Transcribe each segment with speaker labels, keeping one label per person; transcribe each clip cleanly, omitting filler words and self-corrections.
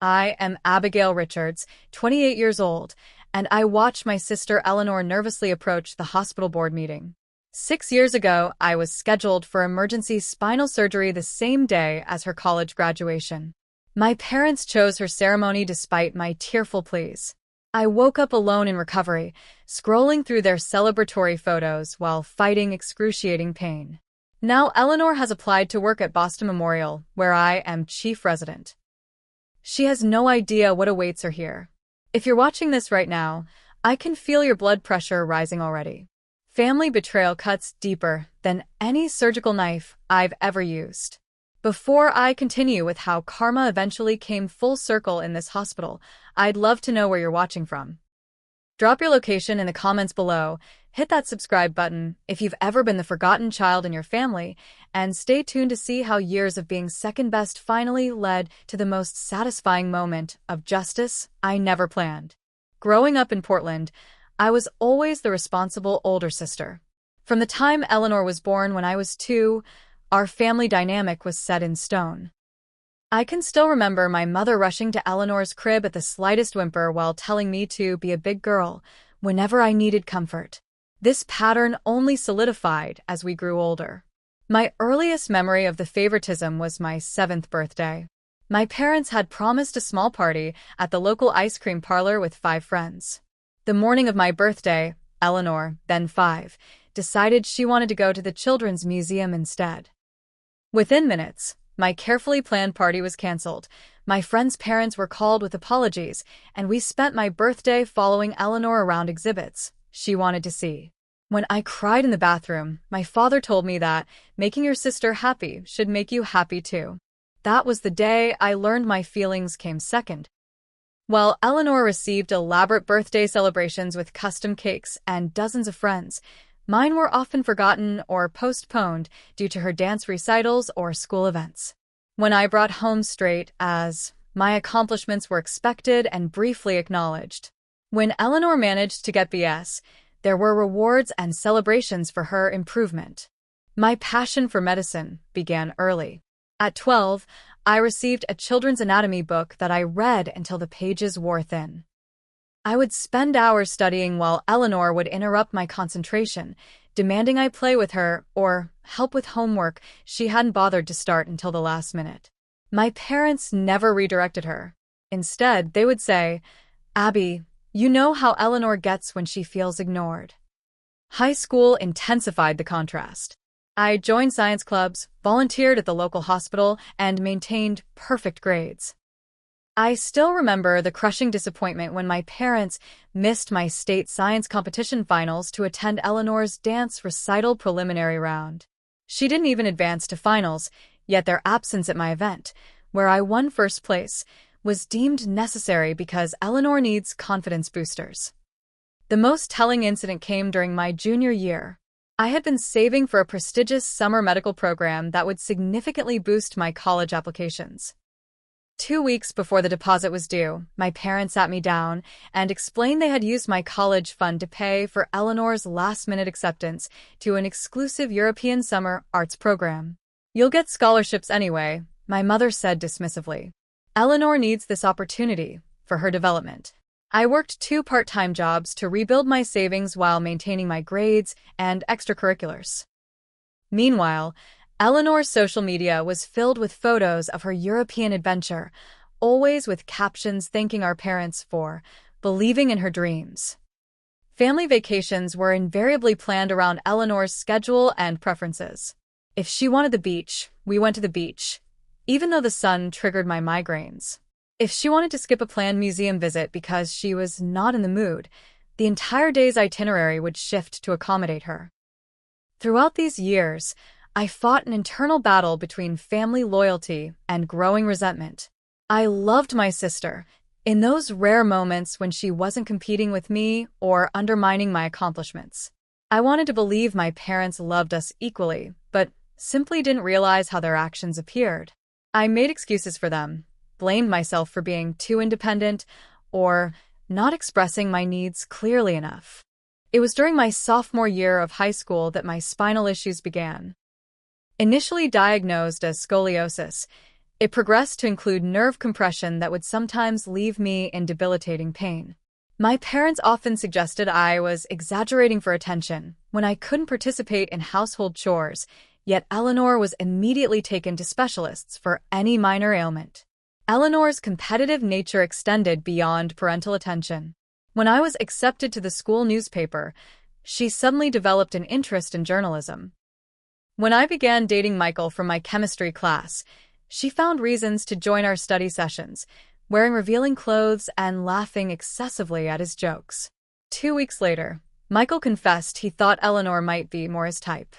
Speaker 1: I am Abigail Richards, 28 years old, and I watched my sister Eleanor nervously approach the hospital board meeting. 6 years ago, I was scheduled for emergency spinal surgery the same day as her college graduation. My parents chose her ceremony despite my tearful pleas. I woke up alone in recovery, scrolling through their celebratory photos while fighting excruciating pain. Now Eleanor has applied to work at Boston Memorial, where I am chief resident. She has no idea what awaits her here. If you're watching this right now, I can feel your blood pressure rising already. Family betrayal cuts deeper than any surgical knife I've ever used. Before I continue with how karma eventually came full circle in this hospital, I'd love to know where you're watching from. Drop your location in the comments below, hit that subscribe button if you've ever been the forgotten child in your family, and stay tuned to see how years of being second best finally led to the most satisfying moment of justice I never planned. Growing up in Portland, I was always the responsible older sister. From the time Eleanor was born when I was 2, our family dynamic was set in stone. I can still remember my mother rushing to Eleanor's crib at the slightest whimper while telling me to be a big girl whenever I needed comfort. This pattern only solidified as we grew older. My earliest memory of the favoritism was my 7th birthday. My parents had promised a small party at the local ice cream parlor with 5 friends. The morning of my birthday, Eleanor, then 5, decided she wanted to go to the Children's Museum instead. Within minutes, my carefully planned party was canceled. My friends' parents were called with apologies, and we spent my birthday following Eleanor around exhibits she wanted to see. When I cried in the bathroom, my father told me that making your sister happy should make you happy too. That was the day I learned my feelings came second. While Eleanor received elaborate birthday celebrations with custom cakes and dozens of friends, mine were often forgotten or postponed due to her dance recitals or school events. When I brought home straight A's, my accomplishments were expected and briefly acknowledged. When Eleanor managed to get B's, there were rewards and celebrations for her improvement. My passion for medicine began early. At 12, I received a children's anatomy book that I read until the pages wore thin. I would spend hours studying while Eleanor would interrupt my concentration, demanding I play with her or help with homework she hadn't bothered to start until the last minute. My parents never redirected her. Instead, they would say, "Abby, you know how Eleanor gets when she feels ignored." High school intensified the contrast. I joined science clubs, volunteered at the local hospital, and maintained perfect grades. I still remember the crushing disappointment when my parents missed my state science competition finals to attend Eleanor's dance recital preliminary round. She didn't even advance to finals, yet their absence at my event, where I won first place, was deemed necessary because Eleanor needs confidence boosters. The most telling incident came during my junior year. I had been saving for a prestigious summer medical program that would significantly boost my college applications. 2 weeks before the deposit was due, my parents sat me down and explained they had used my college fund to pay for Eleanor's last-minute acceptance to an exclusive European summer arts program. "You'll get scholarships anyway," my mother said dismissively. "Eleanor needs this opportunity for her development." I worked 2 part-time jobs to rebuild my savings while maintaining my grades and extracurriculars. Meanwhile, Eleanor's social media was filled with photos of her European adventure, always with captions thanking our parents for believing in her dreams. Family vacations were invariably planned around Eleanor's schedule and preferences. If she wanted the beach, we went to the beach, even though the sun triggered my migraines. If she wanted to skip a planned museum visit because she was not in the mood, the entire day's itinerary would shift to accommodate her. Throughout these years, I fought an internal battle between family loyalty and growing resentment. I loved my sister in those rare moments when she wasn't competing with me or undermining my accomplishments. I wanted to believe my parents loved us equally, but simply didn't realize how their actions appeared. I made excuses for them, blamed myself for being too independent, or not expressing my needs clearly enough. It was during my sophomore year of high school that my spinal issues began. Initially diagnosed as scoliosis, It progressed to include nerve compression that would sometimes leave me in debilitating pain. My parents often suggested I was exaggerating for attention when I couldn't participate in household chores, yet Eleanor was immediately taken to specialists for any minor ailment. Eleanor's competitive nature extended beyond parental attention. When I was accepted to the school newspaper, she suddenly developed an interest in journalism. When I began dating Michael from my chemistry class, she found reasons to join our study sessions, wearing revealing clothes and laughing excessively at his jokes. 2 weeks later, Michael confessed he thought Eleanor might be more his type.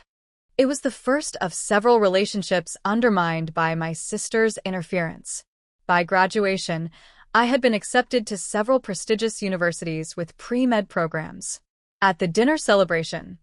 Speaker 1: It was the first of several relationships undermined by my sister's interference. By graduation, I had been accepted to several prestigious universities with pre-med programs. At the dinner celebration,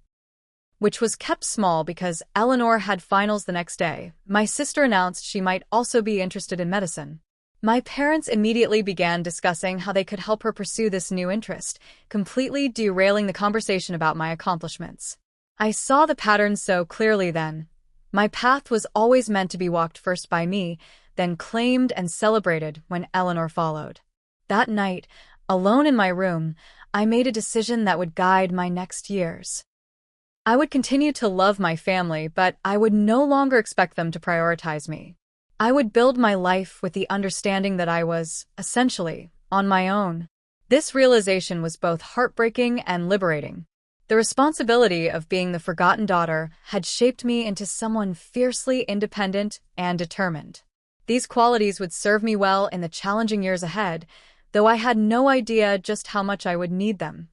Speaker 1: which was kept small because Eleanor had finals the next day, my sister announced she might also be interested in medicine. My parents immediately began discussing how they could help her pursue this new interest, completely derailing the conversation about my accomplishments. I saw the pattern so clearly then. My path was always meant to be walked first by me, then claimed and celebrated when Eleanor followed. That night, alone in my room, I made a decision that would guide my next years. I would continue to love my family, but I would no longer expect them to prioritize me. I would build my life with the understanding that I was, essentially, on my own. This realization was both heartbreaking and liberating. The responsibility of being the forgotten daughter had shaped me into someone fiercely independent and determined. These qualities would serve me well in the challenging years ahead, though I had no idea just how much I would need them.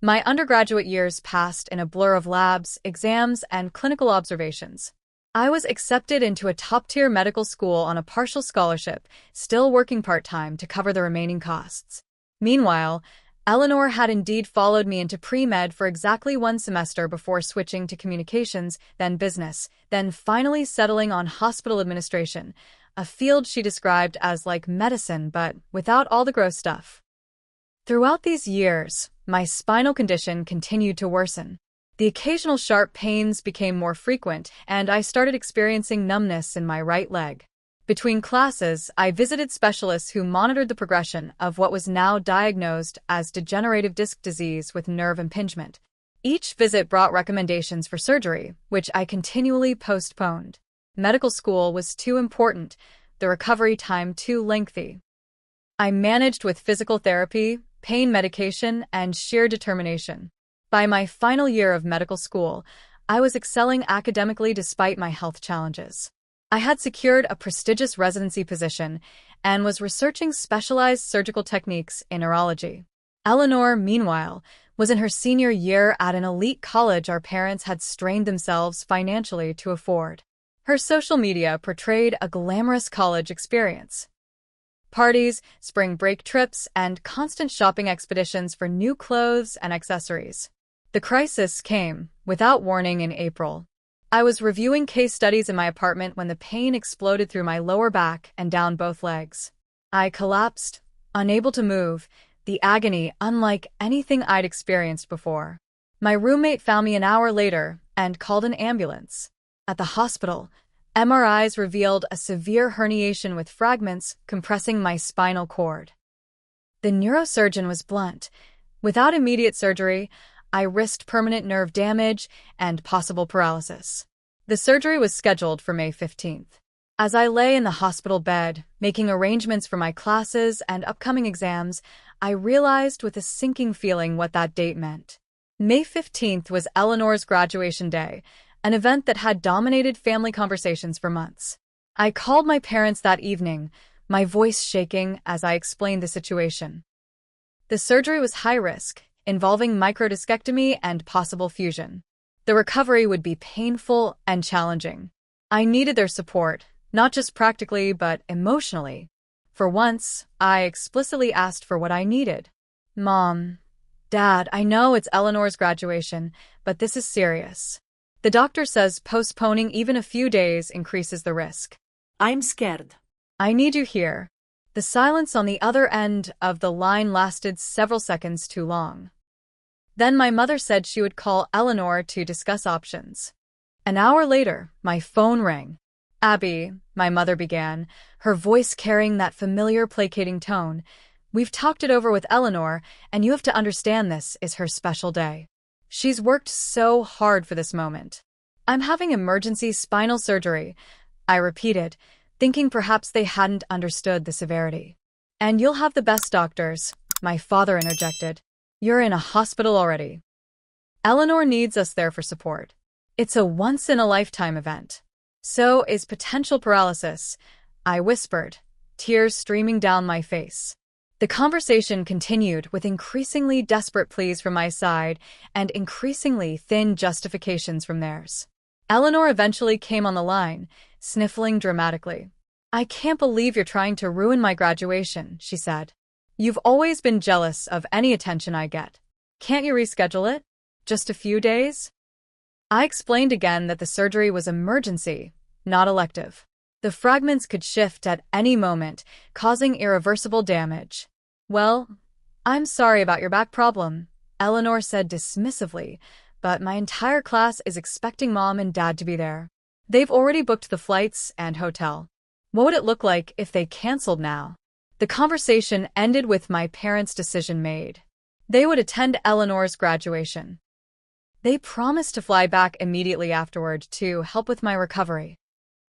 Speaker 1: My undergraduate years passed in a blur of labs, exams, and clinical observations. I was accepted into a top-tier medical school on a partial scholarship, still working part-time to cover the remaining costs. Meanwhile, Eleanor had indeed followed me into pre-med for exactly 1 semester before switching to communications, then business, then finally settling on hospital administration, a field she described as like medicine but without all the gross stuff. Throughout these years, my spinal condition continued to worsen. The occasional sharp pains became more frequent, and I started experiencing numbness in my right leg. Between classes, I visited specialists who monitored the progression of what was now diagnosed as degenerative disc disease with nerve impingement. Each visit brought recommendations for surgery, which I continually postponed. Medical school was too important, the recovery time too lengthy. I managed with physical therapy, pain medication, and sheer determination. By my final year of medical school, I was excelling academically despite my health challenges. I had secured a prestigious residency position and was researching specialized surgical techniques in neurology. Eleanor, meanwhile, was in her senior year at an elite college our parents had strained themselves financially to afford. Her social media portrayed a glamorous college experience. Parties, spring break trips, and constant shopping expeditions for new clothes and accessories. The crisis came, without warning, in April. I was reviewing case studies in my apartment when the pain exploded through my lower back and down both legs. I collapsed, unable to move, the agony unlike anything I'd experienced before. My roommate found me an hour later and called an ambulance. At the hospital, MRIs revealed a severe herniation with fragments compressing my spinal cord. The neurosurgeon was blunt. Without immediate surgery, I risked permanent nerve damage and possible paralysis. The surgery was scheduled for May 15th. As I lay in the hospital bed, making arrangements for my classes and upcoming exams, I realized with a sinking feeling what that date meant. May 15th was Eleanor's graduation day, an event that had dominated family conversations for months. I called my parents that evening, my voice shaking as I explained the situation. The surgery was high risk, involving microdiscectomy and possible fusion. The recovery would be painful and challenging. I needed their support, not just practically but emotionally. For once, I explicitly asked for what I needed. Mom, Dad, I know it's Eleanor's graduation, but this is serious. The doctor says postponing even a few days increases the risk.
Speaker 2: I'm scared.
Speaker 1: I need you here. The silence on the other end of the line lasted several seconds too long. Then my mother said she would call Eleanor to discuss options. An hour later, my phone rang. Abby, my mother began, her voice carrying that familiar placating tone, we've talked it over with Eleanor, and you have to understand this is her special day. She's worked so hard for this moment. I'm having emergency spinal surgery, I repeated, thinking perhaps they hadn't understood the severity. And you'll have the best doctors, my father interjected. You're in a hospital already. Eleanor needs us there for support. It's a once-in-a-lifetime event. So is potential paralysis, I whispered, tears streaming down my face. The conversation continued with increasingly desperate pleas from my side and increasingly thin justifications from theirs. Eleanor eventually came on the line, sniffling dramatically. I can't believe you're trying to ruin my graduation, she said. You've always been jealous of any attention I get. Can't you reschedule it? Just a few days? I explained again that the surgery was emergency, not elective. The fragments could shift at any moment, causing irreversible damage. Well, I'm sorry about your back problem, Eleanor said dismissively, but my entire class is expecting Mom and Dad to be there. They've already booked the flights and hotel. What would it look like if they canceled now? The conversation ended with my parents' decision made. They would attend Eleanor's graduation. They promised to fly back immediately afterward to help with my recovery.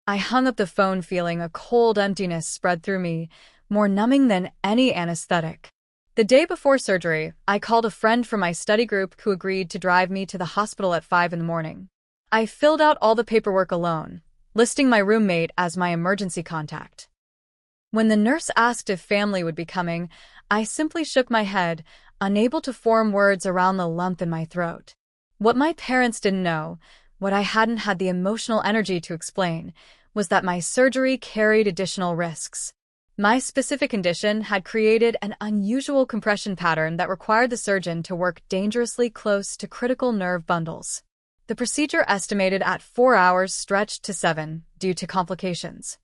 Speaker 1: I hung up the phone feeling a cold emptiness spread through me, more numbing than any anesthetic. The day before surgery, I called a friend from my study group who agreed to drive me to the hospital at 5 in the morning. I filled out all the paperwork alone, listing my roommate as my emergency contact. When the nurse asked if family would be coming, I simply shook my head, unable to form words around the lump in my throat. What my parents didn't know, what I hadn't had the emotional energy to explain, was that my surgery carried additional risks. My specific condition had created an unusual compression pattern that required the surgeon to work dangerously close to critical nerve bundles. The procedure estimated at 4 hours stretched to 7 due to complications.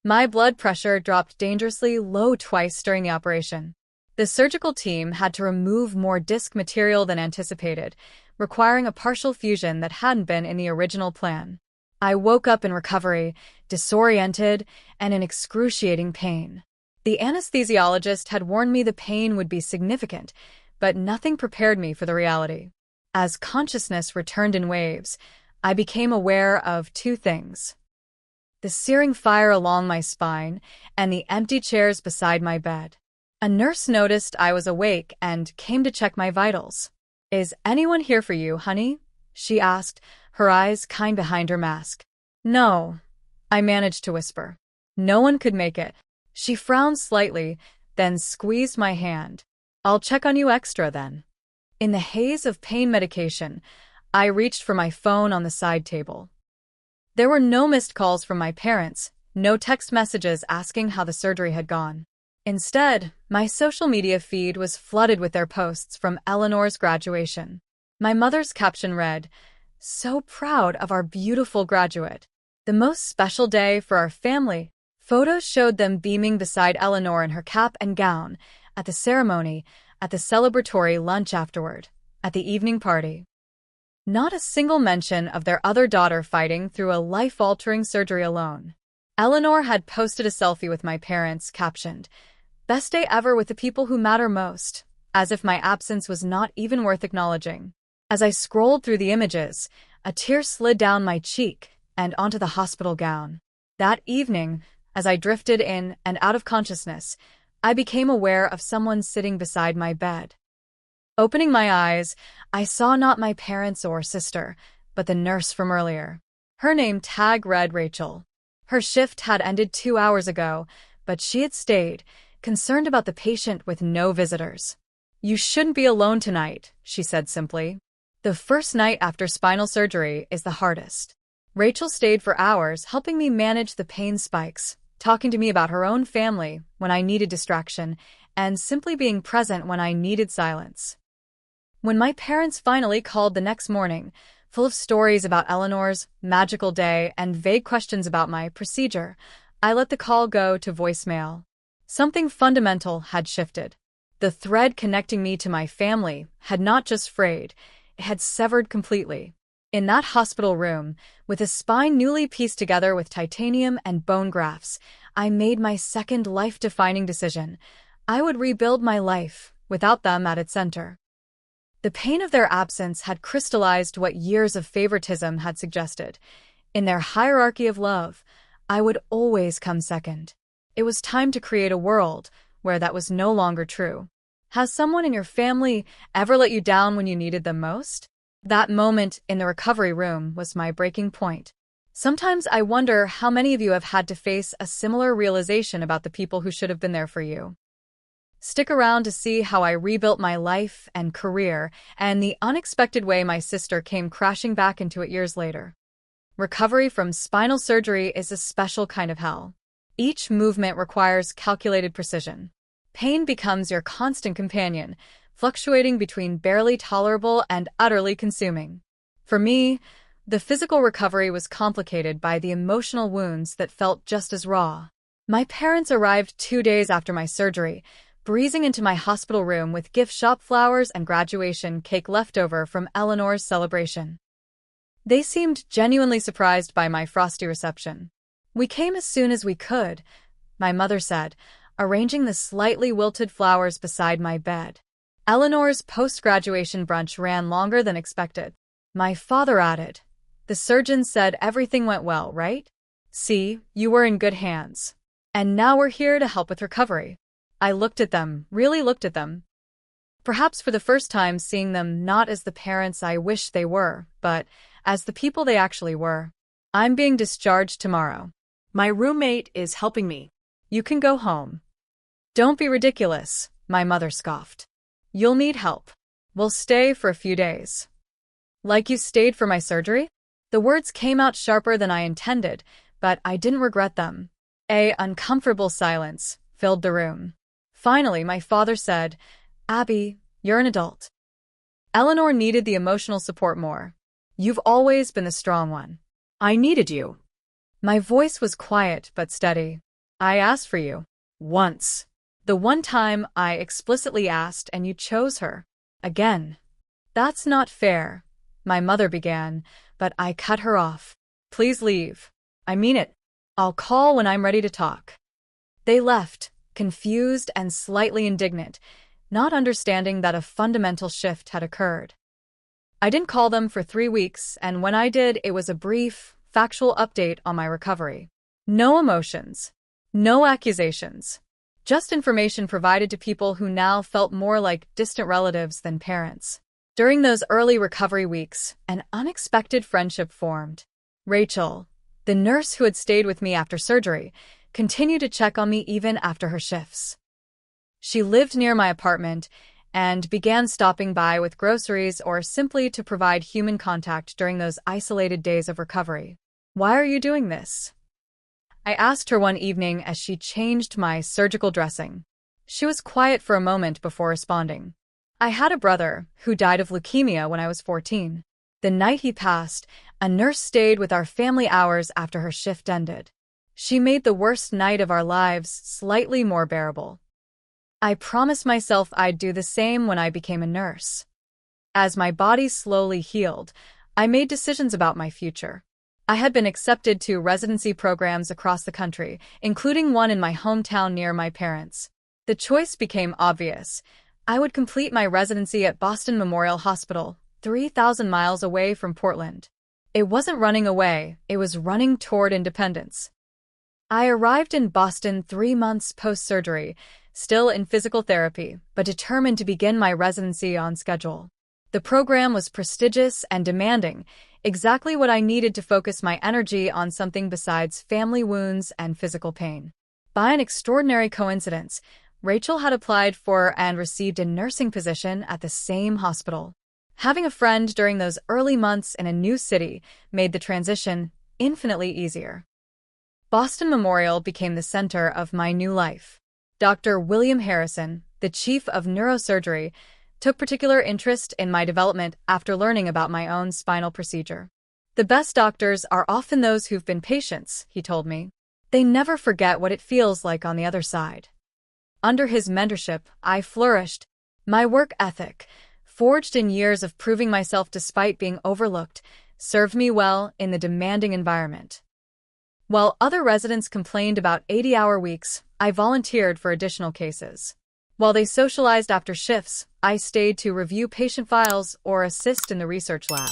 Speaker 1: My blood pressure dropped dangerously low twice during the operation. The surgical team had to remove more disc material than anticipated, requiring a partial fusion that hadn't been in the original plan. I woke up in recovery, disoriented, and in excruciating pain. The anesthesiologist had warned me the pain would be significant, but nothing prepared me for the reality. As consciousness returned in waves, I became aware of two things: the searing fire along my spine and the empty chairs beside my bed. A nurse noticed I was awake and came to check my vitals. "Is anyone here for you, honey?" she asked, her eyes kind behind her mask. "No," I managed to whisper. "No one could make it." She frowned slightly, then squeezed my hand. "I'll check on you extra then." In the haze of pain medication, I reached for my phone on the side table. There were no missed calls from my parents, no text messages asking how the surgery had gone. Instead, my social media feed was flooded with their posts from Eleanor's graduation. My mother's caption read, "So proud of our beautiful graduate. The most special day for our family." Photos showed them beaming beside Eleanor in her cap and gown, at the ceremony, at the celebratory lunch afterward, at the evening party. Not a single mention of their other daughter fighting through a life-altering surgery alone. Eleanor had posted a selfie with my parents, captioned, "Best day ever with the people who matter most," as if my absence was not even worth acknowledging. As I scrolled through the images, a tear slid down my cheek and onto the hospital gown. That evening, as I drifted in and out of consciousness, I became aware of someone sitting beside my bed. Opening my eyes, I saw not my parents or sister, but the nurse from earlier. Her name tag read Rachel. Her shift had ended 2 hours ago, but she had stayed, concerned about the patient with no visitors. "You shouldn't be alone tonight," she said simply. "The first night after spinal surgery is the hardest." Rachel stayed for hours, helping me manage the pain spikes, talking to me about her own family when I needed distraction, and simply being present when I needed silence. When my parents finally called the next morning, full of stories about Eleanor's magical day and vague questions about my procedure, I let the call go to voicemail. Something fundamental had shifted. The thread connecting me to my family had not just frayed, it had severed completely. In that hospital room, with a spine newly pieced together with titanium and bone grafts, I made my second life-defining decision. I would rebuild my life, without them at its center. The pain of their absence had crystallized what years of favoritism had suggested. In their hierarchy of love, I would always come second. It was time to create a world where that was no longer true. Has someone in your family ever let you down when you needed them most? That moment in the recovery room was my breaking point. Sometimes I wonder how many of you have had to face a similar realization about the people who should have been there for you. Stick around to see how I rebuilt my life and career and the unexpected way my sister came crashing back into it years later. Recovery from spinal surgery is a special kind of hell. Each movement requires calculated precision. Pain becomes your constant companion, fluctuating between barely tolerable and utterly consuming. For me, the physical recovery was complicated by the emotional wounds that felt just as raw. My parents arrived 2 days after my surgery, breezing into my hospital room with gift shop flowers and graduation cake left over from Eleanor's celebration. They seemed genuinely surprised by my frosty reception. "We came as soon as we could," my mother said, arranging the slightly wilted flowers beside my bed. Eleanor's post-graduation brunch ran longer than expected. My father added, "The surgeon said everything went well, right? See, you were in good hands. And now we're here to help with recovery." I looked at them, really looked at them. Perhaps for the first time seeing them not as the parents I wished they were, but as the people they actually were. "I'm being discharged tomorrow. My roommate is helping me. You can go home." "Don't be ridiculous," my mother scoffed. "You'll need help. We'll stay for a few days." "Like you stayed for my surgery?" The words came out sharper than I intended, but I didn't regret them. An uncomfortable silence filled the room. Finally, my father said, "Abby, you're an adult." Eleanor needed the emotional support more. "You've always been the strong one." "I needed you." My voice was quiet but steady. "I asked for you. Once. The one time I explicitly asked and you chose her. Again." "That's not fair," my mother began, but I cut her off. "Please leave. I mean it. I'll call when I'm ready to talk." They left, confused and slightly indignant, not understanding that a fundamental shift had occurred. I didn't call them for 3 weeks, and when I did, it was a brief, factual update on my recovery. No emotions. No accusations. Just information provided to people who now felt more like distant relatives than parents. During those early recovery weeks, an unexpected friendship formed. Rachel, the nurse who had stayed with me after surgery, continued to check on me even after her shifts. She lived near my apartment and began stopping by with groceries or simply to provide human contact during those isolated days of recovery. "Why are you doing this?" I asked her one evening as she changed my surgical dressing. She was quiet for a moment before responding. "I had a brother who died of leukemia when I was 14. The night he passed, a nurse stayed with our family hours after her shift ended. She made the worst night of our lives slightly more bearable. I promised myself I'd do the same when I became a nurse. As my body slowly healed, I made decisions about my future. I had been accepted to residency programs across the country, including one in my hometown near my parents. The choice became obvious. I would complete my residency at Boston Memorial Hospital, 3,000 miles away from Portland. It wasn't running away, it was running toward independence. I arrived in Boston 3 months post-surgery, still in physical therapy, but determined to begin my residency on schedule. The program was prestigious and demanding, exactly what I needed to focus my energy on something besides family wounds and physical pain. By an extraordinary coincidence, Rachel had applied for and received a nursing position at the same hospital. Having a friend during those early months in a new city made the transition infinitely easier. Boston Memorial became the center of my new life. Dr. William Harrison, the chief of neurosurgery, took particular interest in my development after learning about my own spinal procedure. "The best doctors are often those who've been patients," he told me. "They never forget what it feels like on the other side." Under his mentorship, I flourished. My work ethic, forged in years of proving myself despite being overlooked, served me well in the demanding environment. While other residents complained about 80-hour weeks, I volunteered for additional cases. While they socialized after shifts, I stayed to review patient files or assist in the research lab.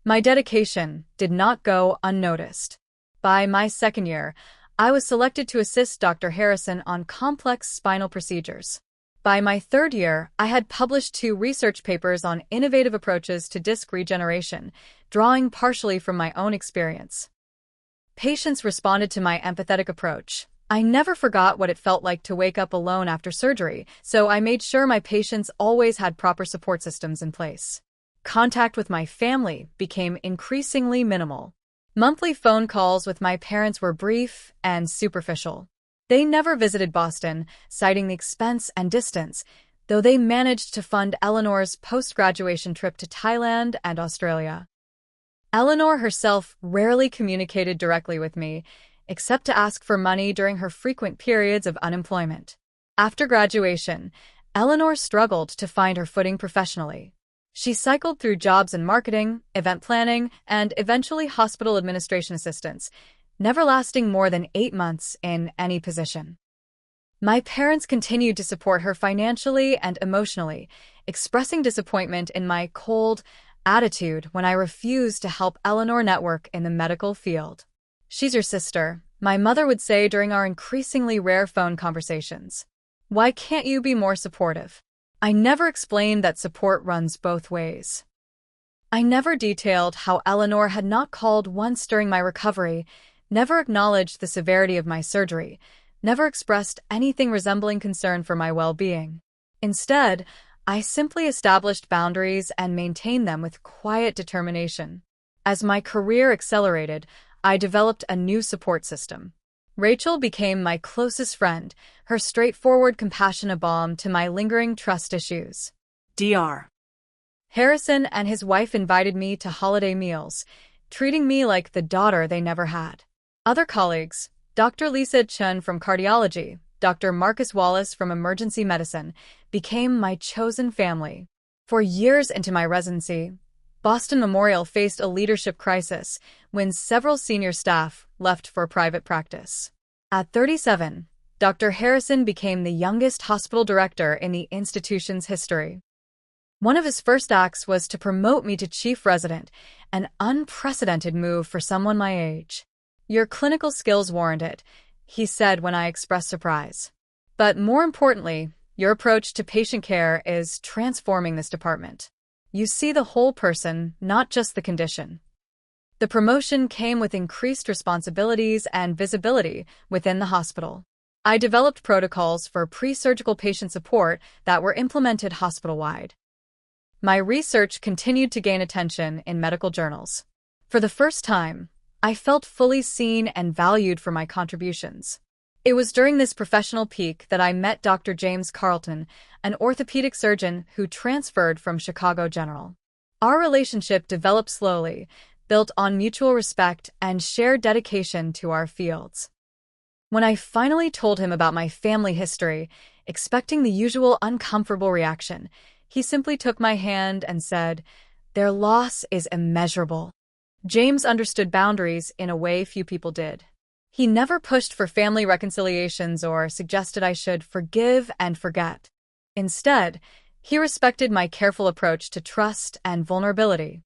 Speaker 1: My dedication did not go unnoticed. By my second year, I was selected to assist Dr. Harrison on complex spinal procedures. By my third year, I had published 2 research papers on innovative approaches to disc regeneration, drawing partially from my own experience. Patients responded to my empathetic approach. I never forgot what it felt like to wake up alone after surgery, so I made sure my patients always had proper support systems in place. Contact with my family became increasingly minimal. Monthly phone calls with my parents were brief and superficial. They never visited Boston, citing the expense and distance, though they managed to fund Eleanor's post-graduation trip to Thailand and Australia. Eleanor herself rarely communicated directly with me, except to ask for money during her frequent periods of unemployment. After graduation, Eleanor struggled to find her footing professionally. She cycled through jobs in marketing, event planning, and eventually hospital administration assistance, never lasting more than 8 months in any position. My parents continued to support her financially and emotionally, expressing disappointment in my cold attitude when I refused to help Eleanor network in the medical field. "She's your sister," my mother would say during our increasingly rare phone conversations. "Why can't you be more supportive?" I never explained that support runs both ways. I never detailed how Eleanor had not called once during my recovery, never acknowledged the severity of my surgery, never expressed anything resembling concern for my well-being. Instead, I simply established boundaries and maintained them with quiet determination. As my career accelerated, I developed a new support system. Rachel became my closest friend, her straightforward compassion a balm to my lingering trust issues. Dr. Harrison and his wife invited me to holiday meals, treating me like the daughter they never had. Other colleagues, Dr. Lisa Chun from cardiology, Dr. Marcus Wallace from emergency medicine, became my chosen family. For years into my residency, Boston Memorial faced a leadership crisis when several senior staff left for private practice. At 37, Dr. Harrison became the youngest hospital director in the institution's history. One of his first acts was to promote me to chief resident, an unprecedented move for someone my age. "Your clinical skills warrant it," he said when I expressed surprise. "But more importantly, your approach to patient care is transforming this department. You see the whole person, not just the condition." The promotion came with increased responsibilities and visibility within the hospital. I developed protocols for pre-surgical patient support that were implemented hospital-wide. My research continued to gain attention in medical journals. For the first time, I felt fully seen and valued for my contributions. It was during this professional peak that I met Dr. James Carlton, an orthopedic surgeon who transferred from Chicago General. Our relationship developed slowly, built on mutual respect and shared dedication to our fields. When I finally told him about my family history, expecting the usual uncomfortable reaction, he simply took my hand and said, "Their loss is immeasurable." James understood boundaries in a way few people did. He never pushed for family reconciliations or suggested I should forgive and forget. Instead, he respected my careful approach to trust and vulnerability.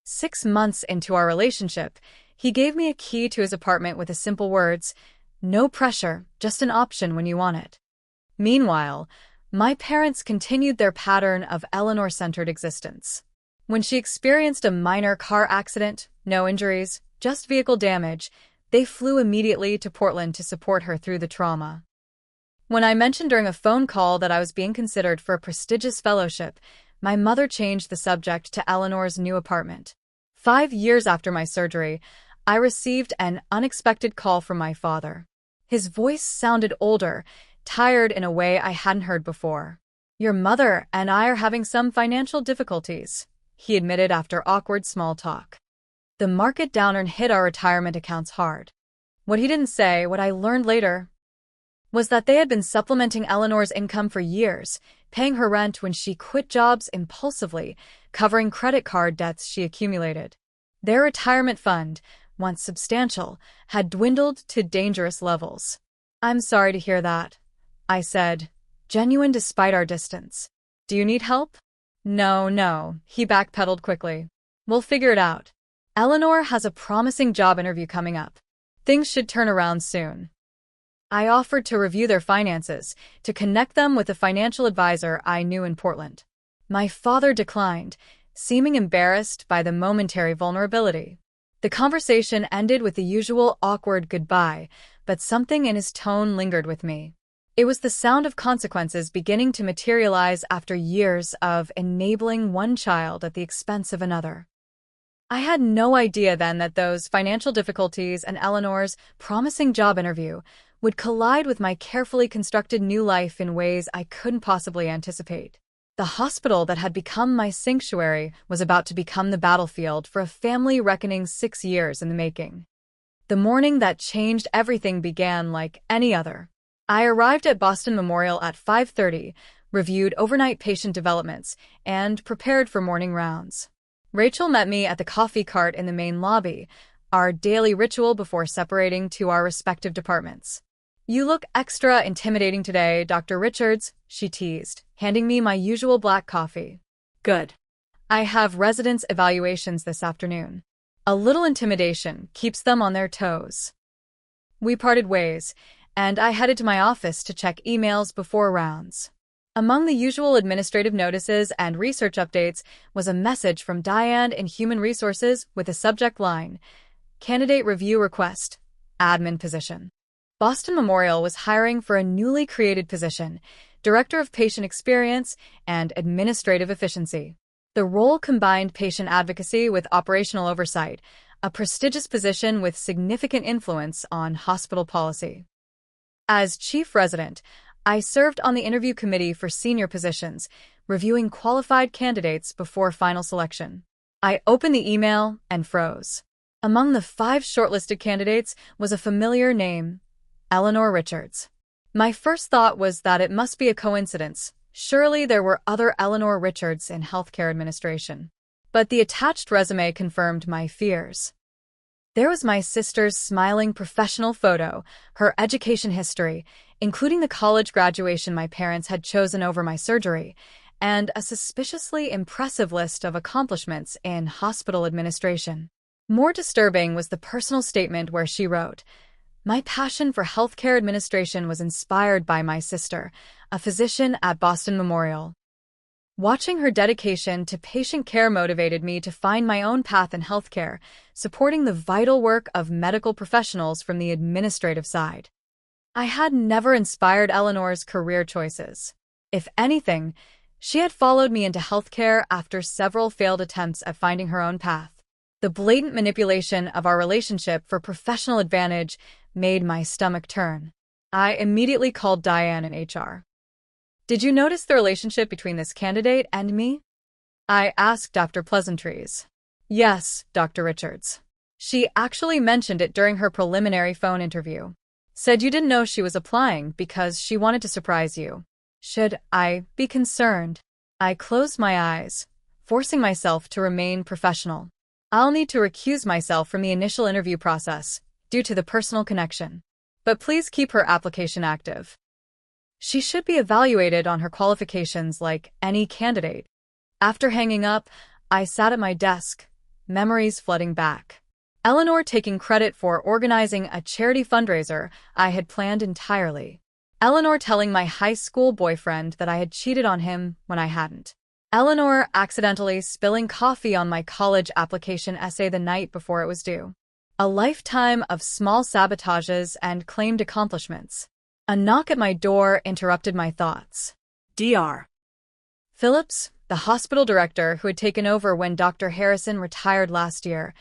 Speaker 1: 6 months into our relationship, he gave me a key to his apartment with the simple words, "No pressure, just an option when you want it." Meanwhile, my parents continued their pattern of Eleanor-centered existence. When she experienced a minor car accident, no injuries, just vehicle damage, they flew immediately to Portland to support her through the trauma. When I mentioned during a phone call that I was being considered for a prestigious fellowship, my mother changed the subject to Eleanor's new apartment. 5 years after my surgery, I received an unexpected call from my father. His voice sounded older, tired in a way I hadn't heard before. "Your mother and I are having some financial difficulties," he admitted after awkward small talk. The market downturn hit our retirement accounts hard. What he didn't say, what I learned later, was that they had been supplementing Eleanor's income for years, paying her rent when she quit jobs impulsively, covering credit card debts she accumulated. Their retirement fund, once substantial, had dwindled to dangerous levels. "I'm sorry to hear that," I said, genuine despite our distance. "Do you need help?" No, he backpedaled quickly. "We'll figure it out. Eleanor has a promising job interview coming up. Things should turn around soon." I offered to review their finances, to connect them with a financial advisor I knew in Portland. My father declined, seeming embarrassed by the momentary vulnerability. The conversation ended with the usual awkward goodbye, but something in his tone lingered with me. It was the sound of consequences beginning to materialize after years of enabling one child at the expense of another. I had no idea then that those financial difficulties and Eleanor's promising job interview would collide with my carefully constructed new life in ways I couldn't possibly anticipate. The hospital that had become my sanctuary was about to become the battlefield for a family reckoning 6 years in the making. The morning that changed everything began like any other. I arrived at Boston Memorial at 5:30, reviewed overnight patient developments, and prepared for morning rounds. Rachel met me at the coffee cart in the main lobby, our daily ritual before separating to our respective departments. "You look extra intimidating today, Dr. Richards," she teased, handing me my usual black coffee. "Good. I have residence evaluations this afternoon. A little intimidation keeps them on their toes." We parted ways, and I headed to my office to check emails before rounds. Among the usual administrative notices and research updates was a message from Diane in Human Resources with the subject line, "Candidate Review Request, Admin Position." Boston Memorial was hiring for a newly created position, Director of Patient Experience and Administrative Efficiency. The role combined patient advocacy with operational oversight, a prestigious position with significant influence on hospital policy. As chief resident, I served on the interview committee for senior positions, reviewing qualified candidates before final selection. I opened the email and froze. Among the 5 shortlisted candidates was a familiar name, Eleanor Richards. My first thought was that it must be a coincidence. Surely there were other Eleanor Richards in healthcare administration. But the attached resume confirmed my fears. There was my sister's smiling professional photo, her education history, including the college graduation my parents had chosen over my surgery, and a suspiciously impressive list of accomplishments in hospital administration. More disturbing was the personal statement where she wrote, "My passion for healthcare administration was inspired by my sister, a physician at Boston Memorial. Watching her dedication to patient care motivated me to find my own path in healthcare, supporting the vital work of medical professionals from the administrative side." I had never inspired Eleanor's career choices. If anything, she had followed me into healthcare after several failed attempts at finding her own path. The blatant manipulation of our relationship for professional advantage made my stomach turn. I immediately called Diane in HR. "Did you notice the relationship between this candidate and me?" I asked after pleasantries. "Yes, Dr. Richards. She actually mentioned it during her preliminary phone interview. Said you didn't know she was applying because she wanted to surprise you. Should I be concerned?" I closed my eyes, forcing myself to remain professional. I'll need to recuse myself from the initial interview process, due to the personal connection. But please keep her application active. She should be evaluated on her qualifications like any candidate. After hanging up, I sat at my desk, memories flooding back. Eleanor taking credit for organizing a charity fundraiser I had planned entirely. Eleanor telling my high school boyfriend that I had cheated on him when I hadn't. Eleanor accidentally spilling coffee on my college application essay the night before it was due. A lifetime of small sabotages and claimed accomplishments. A knock at my door interrupted my thoughts. Dr. Phillips, the hospital director who had taken over when Dr. Harrison retired last year,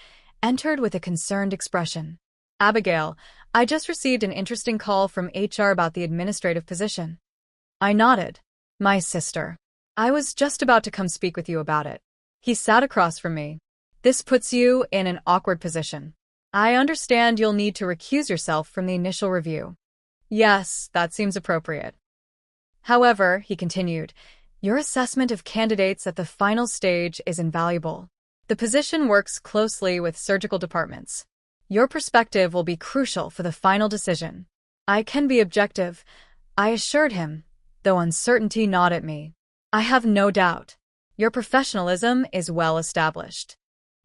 Speaker 1: entered with a concerned expression. "Abigail, I just received an interesting call from HR about the administrative position." I nodded. "My sister. I was just about to come speak with you about it." He sat across from me. "This puts you in an awkward position. I understand you'll need to recuse yourself from the initial review." "Yes, that seems appropriate. However," he continued, "your assessment of candidates at the final stage is invaluable. The position works closely with surgical departments. Your perspective will be crucial for the final decision. I can be objective, I assured him, though uncertainty gnawed at me. I have no doubt. Your professionalism is well established.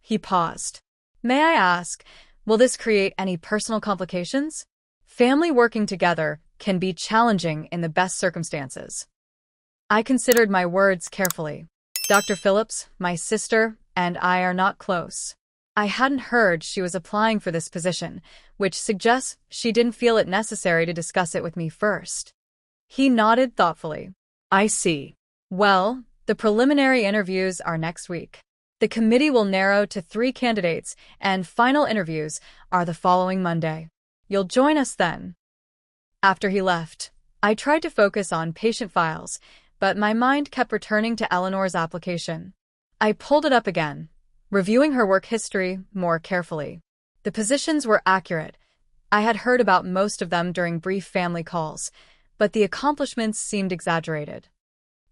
Speaker 1: He paused. May I ask, will this create any personal complications? Family working together can be challenging in the best circumstances. I considered my words carefully. Dr. Phillips, my sister, and I are not close. I hadn't heard she was applying for this position, which suggests she didn't feel it necessary to discuss it with me first. He nodded thoughtfully. I see. Well, the preliminary interviews are next week. The committee will narrow to 3 candidates, and final interviews are the following Monday. You'll join us then. After he left, I tried to focus on patient files, but my mind kept returning to Eleanor's application. I pulled it up again, reviewing her work history more carefully. The positions were accurate. I had heard about most of them during brief family calls, but the accomplishments seemed exaggerated.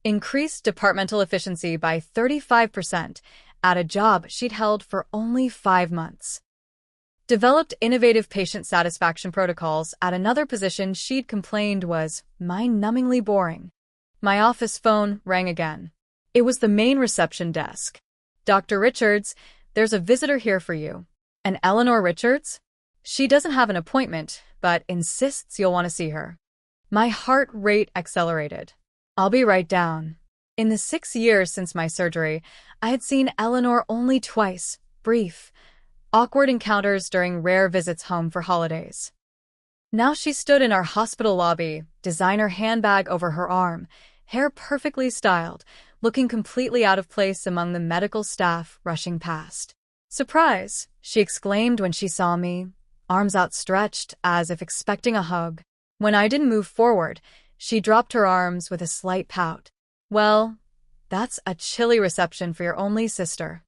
Speaker 1: Increased departmental efficiency by 35% at a job she'd held for only 5 months. Developed innovative patient satisfaction protocols at another position she'd complained was mind-numbingly boring. My office phone rang again. It was the main reception desk. Dr. Richards, there's a visitor here for you. And Eleanor Richards? She doesn't have an appointment, but insists you'll want to see her. My heart rate accelerated. I'll be right down. In the 6 years since my surgery, I had seen Eleanor only twice, brief, awkward encounters during rare visits home for holidays. Now she stood in our hospital lobby, designer handbag over her arm, hair perfectly styled, looking completely out of place among the medical staff rushing past. Surprise, she exclaimed when she saw me, arms outstretched as if expecting a hug. When I didn't move forward, she dropped her arms with a slight pout. Well, that's a chilly reception for your only sister.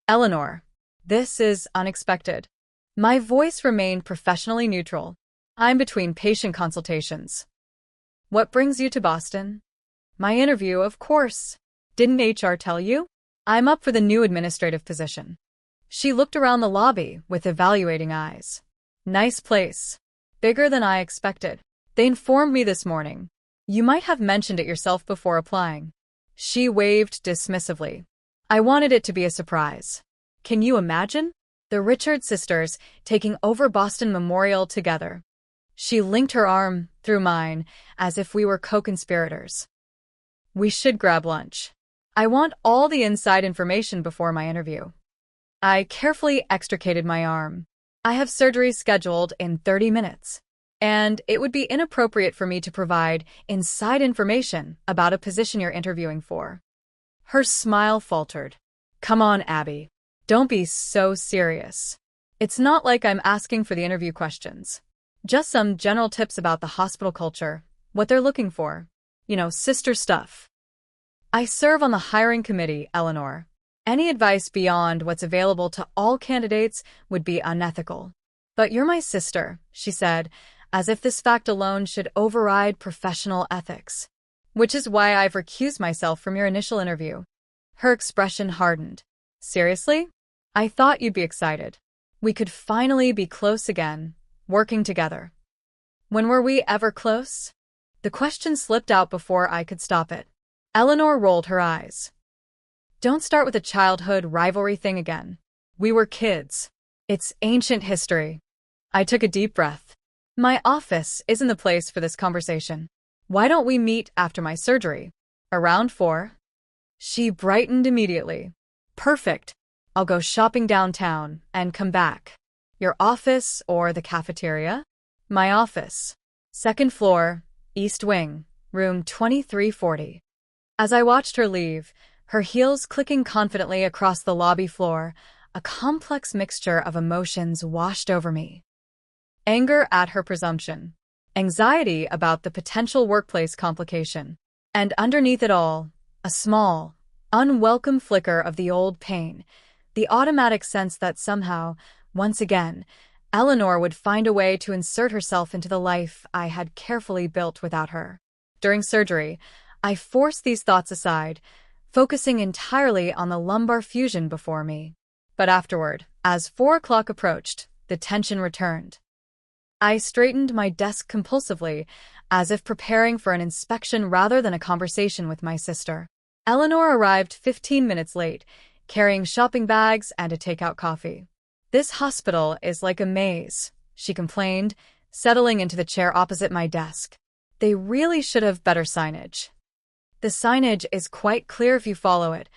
Speaker 1: Eleanor, this is unexpected. My voice remained professionally neutral. I'm between patient consultations. What brings you to Boston? My interview, of course. Didn't HR tell you? I'm up for the new administrative position. She looked around the lobby with evaluating eyes. Nice place. Bigger than I expected. They informed me this morning. You might have mentioned it yourself before applying. She waved dismissively. I wanted it to be a surprise. Can you imagine? The Richard sisters taking over Boston Memorial together. She linked her arm through mine as if we were co-conspirators. We should grab lunch. I want all the inside information before my interview. I carefully extricated my arm. I have surgery scheduled in 30 minutes, and it would be inappropriate for me to provide inside information about a position you're interviewing for. Her smile faltered. Come on, Abby. Don't be so serious. It's not like I'm asking for the interview questions. Just some general tips about the hospital culture, what they're looking for. Sister stuff. I serve on the hiring committee, Eleanor. Any advice beyond what's available to all candidates would be unethical. But you're my sister, she said, as if this fact alone should override professional ethics. Which is why I've recused myself from your initial interview. Her expression hardened. Seriously? I thought you'd be excited. We could finally be close again, working together. When were we ever close? The question slipped out before I could stop it. Eleanor rolled her eyes. Don't start with a childhood rivalry thing again. We were kids. It's ancient history. I took a deep breath. My office isn't the place for this conversation. Why don't we meet after my surgery? Around 4? She brightened immediately. Perfect. I'll go shopping downtown and come back. Your office or the cafeteria? My office. 2nd floor, East Wing, room 2340. As I watched her leave, her heels clicking confidently across the lobby floor, a complex mixture of emotions washed over me. Anger at her presumption, anxiety about the potential workplace complication, and underneath it all, a small, unwelcome flicker of the old pain, the automatic sense that somehow, once again, Eleanor would find a way to insert herself into the life I had carefully built without her. During surgery, I forced these thoughts aside, focusing entirely on the lumbar fusion before me. But afterward, as 4 o'clock approached, the tension returned. I straightened my desk compulsively, as if preparing for an inspection rather than a conversation with my sister. Eleanor arrived 15 minutes late, carrying shopping bags and a takeout coffee. "This hospital is like a maze," she complained, settling into the chair opposite my desk. "They really should have better signage." "The signage is quite clear if you follow it,"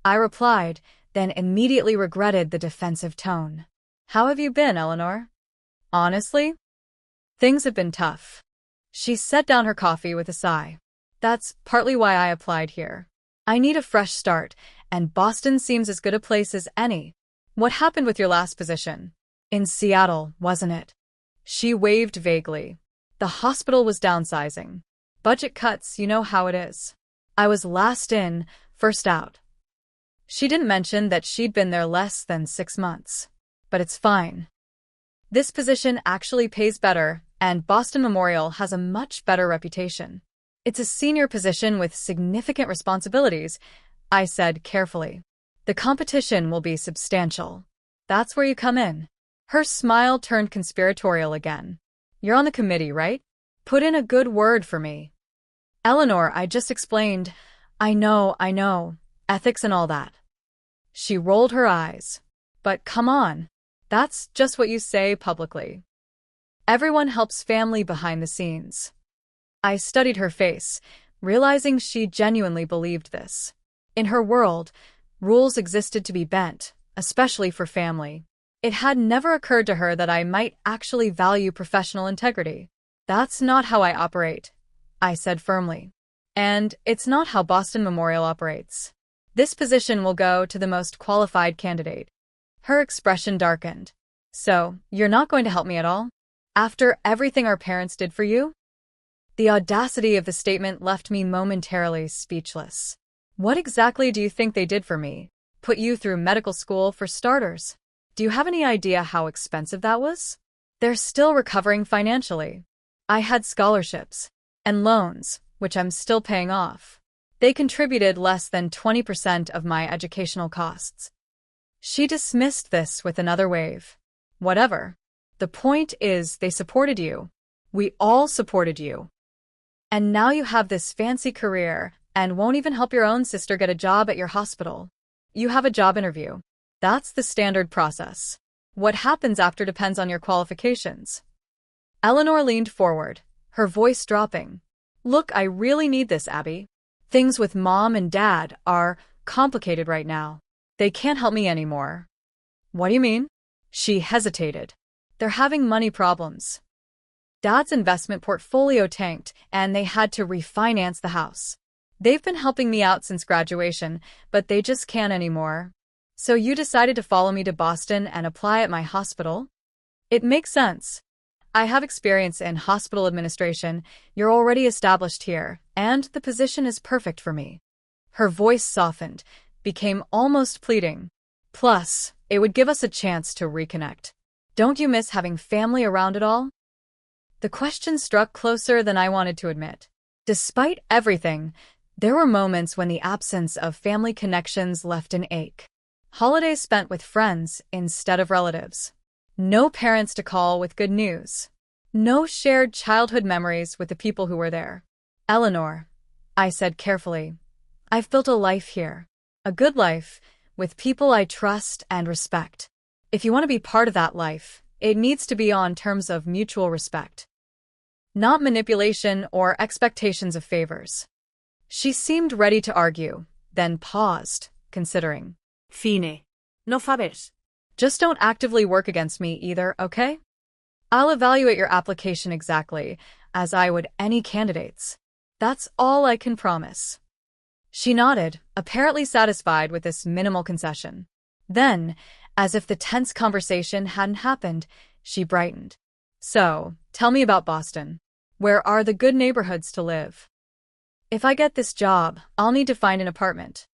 Speaker 1: I replied, then immediately regretted the defensive tone. "How have you been, Eleanor?" "Honestly, things have been tough." She set down her coffee with a sigh. "That's partly why I applied here. I need a fresh start, and Boston seems as good a place as any." "What happened with your last position?" "In Seattle, wasn't it?" She waved vaguely. "The hospital was downsizing. Budget cuts, you know how it is. I was last in, first out." She didn't mention that she'd been there less than 6 months. "But it's fine. This position actually pays better, and Boston Memorial has a much better reputation. It's a senior position with significant responsibilities," I said carefully. "The competition will be substantial. That's where you come in." Her smile turned conspiratorial again. "You're on the committee, right? Put in a good word for me." "Eleanor, I just explained." I know. Ethics and all that." She rolled her eyes. "But come on. That's just what you say publicly. Everyone helps family behind the scenes." I studied her face, realizing she genuinely believed this. In her world, rules existed to be bent, especially for family. It had never occurred to her that I might actually value professional integrity. "That's not how I operate," I said firmly. "And it's not how Boston Memorial operates. This position will go to the most qualified candidate." Her expression darkened. "So, you're not going to help me at all? After everything our parents did for you?" The audacity of the statement left me momentarily speechless. "What exactly do you think they did for me? Put you through medical school, for starters. Do you have any idea how expensive that was? They're still recovering financially. I had scholarships and loans, which I'm still paying off. They contributed less than 20% of my educational costs." She dismissed this with another wave. "Whatever. The point is, they supported you. We all supported you. And now you have this fancy career and won't even help your own sister get a job at your hospital. You have a job interview. That's the standard process. What happens after depends on your qualifications." Eleanor leaned forward, her voice dropping. "Look, I really need this, Abby. Things with Mom and Dad are complicated right now. They can't help me anymore." "What do you mean?" She hesitated. "They're having money problems. Dad's investment portfolio tanked, and they had to refinance the house. They've been helping me out since graduation, but they just can't anymore. So you decided to follow me to Boston and apply at my hospital?" "It makes sense. I have experience in hospital administration, you're already established here, and the position is perfect for me." Her voice softened, became almost pleading. "Plus, it would give us a chance to reconnect. Don't you miss having family around at all?" The question struck closer than I wanted to admit. Despite everything, there were moments when the absence of family connections left an ache. Holidays spent with friends instead of relatives. No parents to call with good news. No shared childhood memories with the people who were there. "Eleanor," I said carefully, "I've built a life here. A good life, with people I trust and respect. If you want to be part of that life, it needs to be on terms of mutual respect. Not manipulation or expectations of favors." She seemed ready to argue, then paused, considering.
Speaker 2: "Fine. No favors.
Speaker 1: "Just don't actively work against me either, okay? I'll evaluate your application exactly, as I would any candidate's. That's all I can promise." She nodded, apparently satisfied with this minimal concession. Then, as if the tense conversation hadn't happened, she brightened. "So, tell me about Boston. Where are the good neighborhoods to live? If I get this job, I'll need to find an apartment."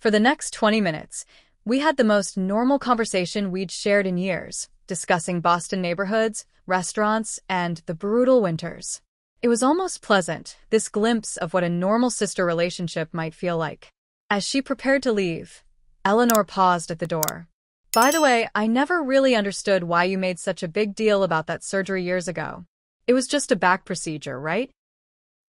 Speaker 1: For the next 20 minutes, we had the most normal conversation we'd shared in years, discussing Boston neighborhoods, restaurants, and the brutal winters. It was almost pleasant, this glimpse of what a normal sister relationship might feel like. As she prepared to leave, Eleanor paused at the door. By the way, I never really understood why you made such a big deal about that surgery years ago. It was just a back procedure, right?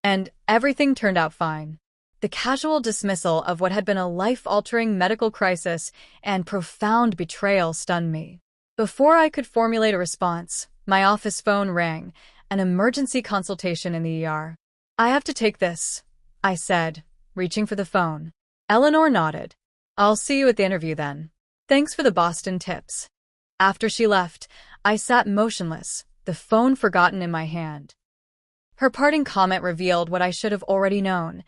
Speaker 1: And everything turned out fine. The casual dismissal of what had been a life-altering medical crisis and profound betrayal stunned me. Before I could formulate a response, my office phone rang, an emergency consultation in the ER. "I have to take this," I said, reaching for the phone. Eleanor nodded. "I'll see you at the interview then. Thanks for the Boston tips." After she left, I sat motionless, the phone forgotten in my hand. Her parting comment revealed what I should have already known.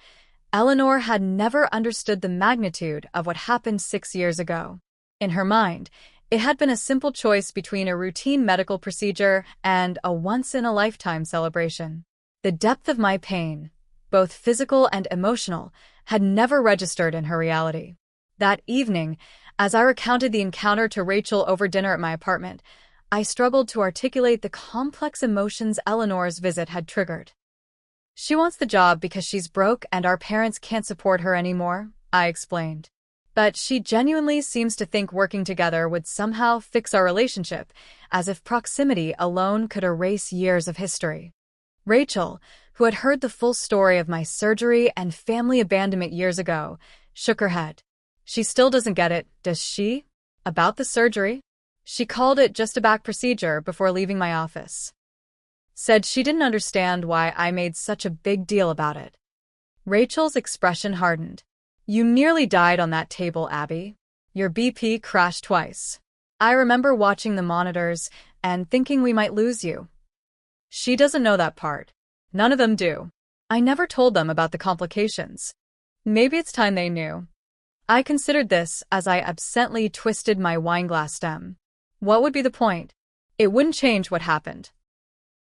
Speaker 1: Eleanor had never understood the magnitude of what happened 6 years ago. In her mind, it had been a simple choice between a routine medical procedure and a once-in-a-lifetime celebration. The depth of my pain, both physical and emotional, had never registered in her reality. That evening, as I recounted the encounter to Rachel over dinner at my apartment, I struggled to articulate the complex emotions Eleanor's visit had triggered. "She wants the job because she's broke and our parents can't support her anymore," I explained. "But she genuinely seems to think working together would somehow fix our relationship, as if proximity alone could erase years of history." Rachel, who had heard the full story of my surgery and family abandonment years ago, shook her head. "She still doesn't get it, does she? About the surgery? She called it just a back procedure before leaving my office. Said she didn't understand why I made such a big deal about it." Rachel's expression hardened. "You nearly died on that table, Abby. Your BP crashed twice. I remember watching the monitors and thinking we might lose you." "She doesn't know that part. None of them do. I never told them about the complications. Maybe it's time they knew." I considered this as I absently twisted my wineglass stem. What would be the point? It wouldn't change what happened.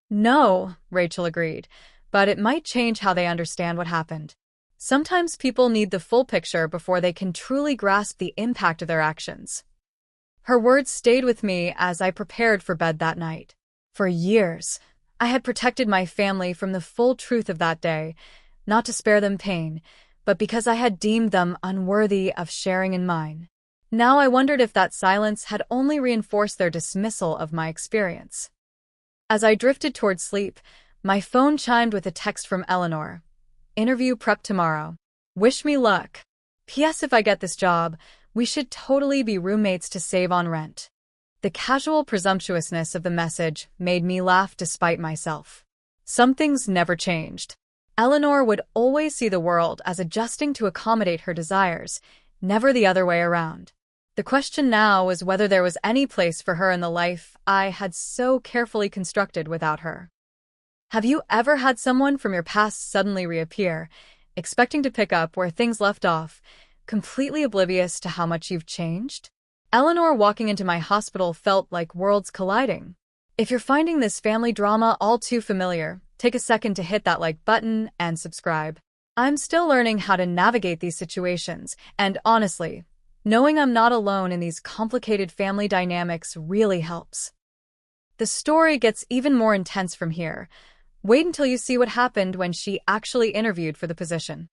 Speaker 1: "No," Rachel agreed, "but it might change how they understand what happened. Sometimes people need the full picture before they can truly grasp the impact of their actions." Her words stayed with me as I prepared for bed that night. For years, I had protected my family from the full truth of that day, not to spare them pain, but because I had deemed them unworthy of sharing in mine. Now I wondered if that silence had only reinforced their dismissal of my experience. As I drifted toward sleep, my phone chimed with a text from Eleanor. "Interview prep tomorrow. Wish me luck. P.S. If I get this job, we should totally be roommates to save on rent." The casual presumptuousness of the message made me laugh despite myself. Some things never changed. Eleanor would always see the world as adjusting to accommodate her desires, never the other way around. The question now was whether there was any place for her in the life I had so carefully constructed without her. Have you ever had someone from your past suddenly reappear, expecting to pick up where things left off, completely oblivious to how much you've changed? Eleanor walking into my hospital felt like worlds colliding. If you're finding this family drama all too familiar, take a second to hit that like button and subscribe. I'm still learning how to navigate these situations, and honestly, knowing I'm not alone in these complicated family dynamics really helps. The story gets even more intense from here. Wait until you see what happened when she actually interviewed for the position.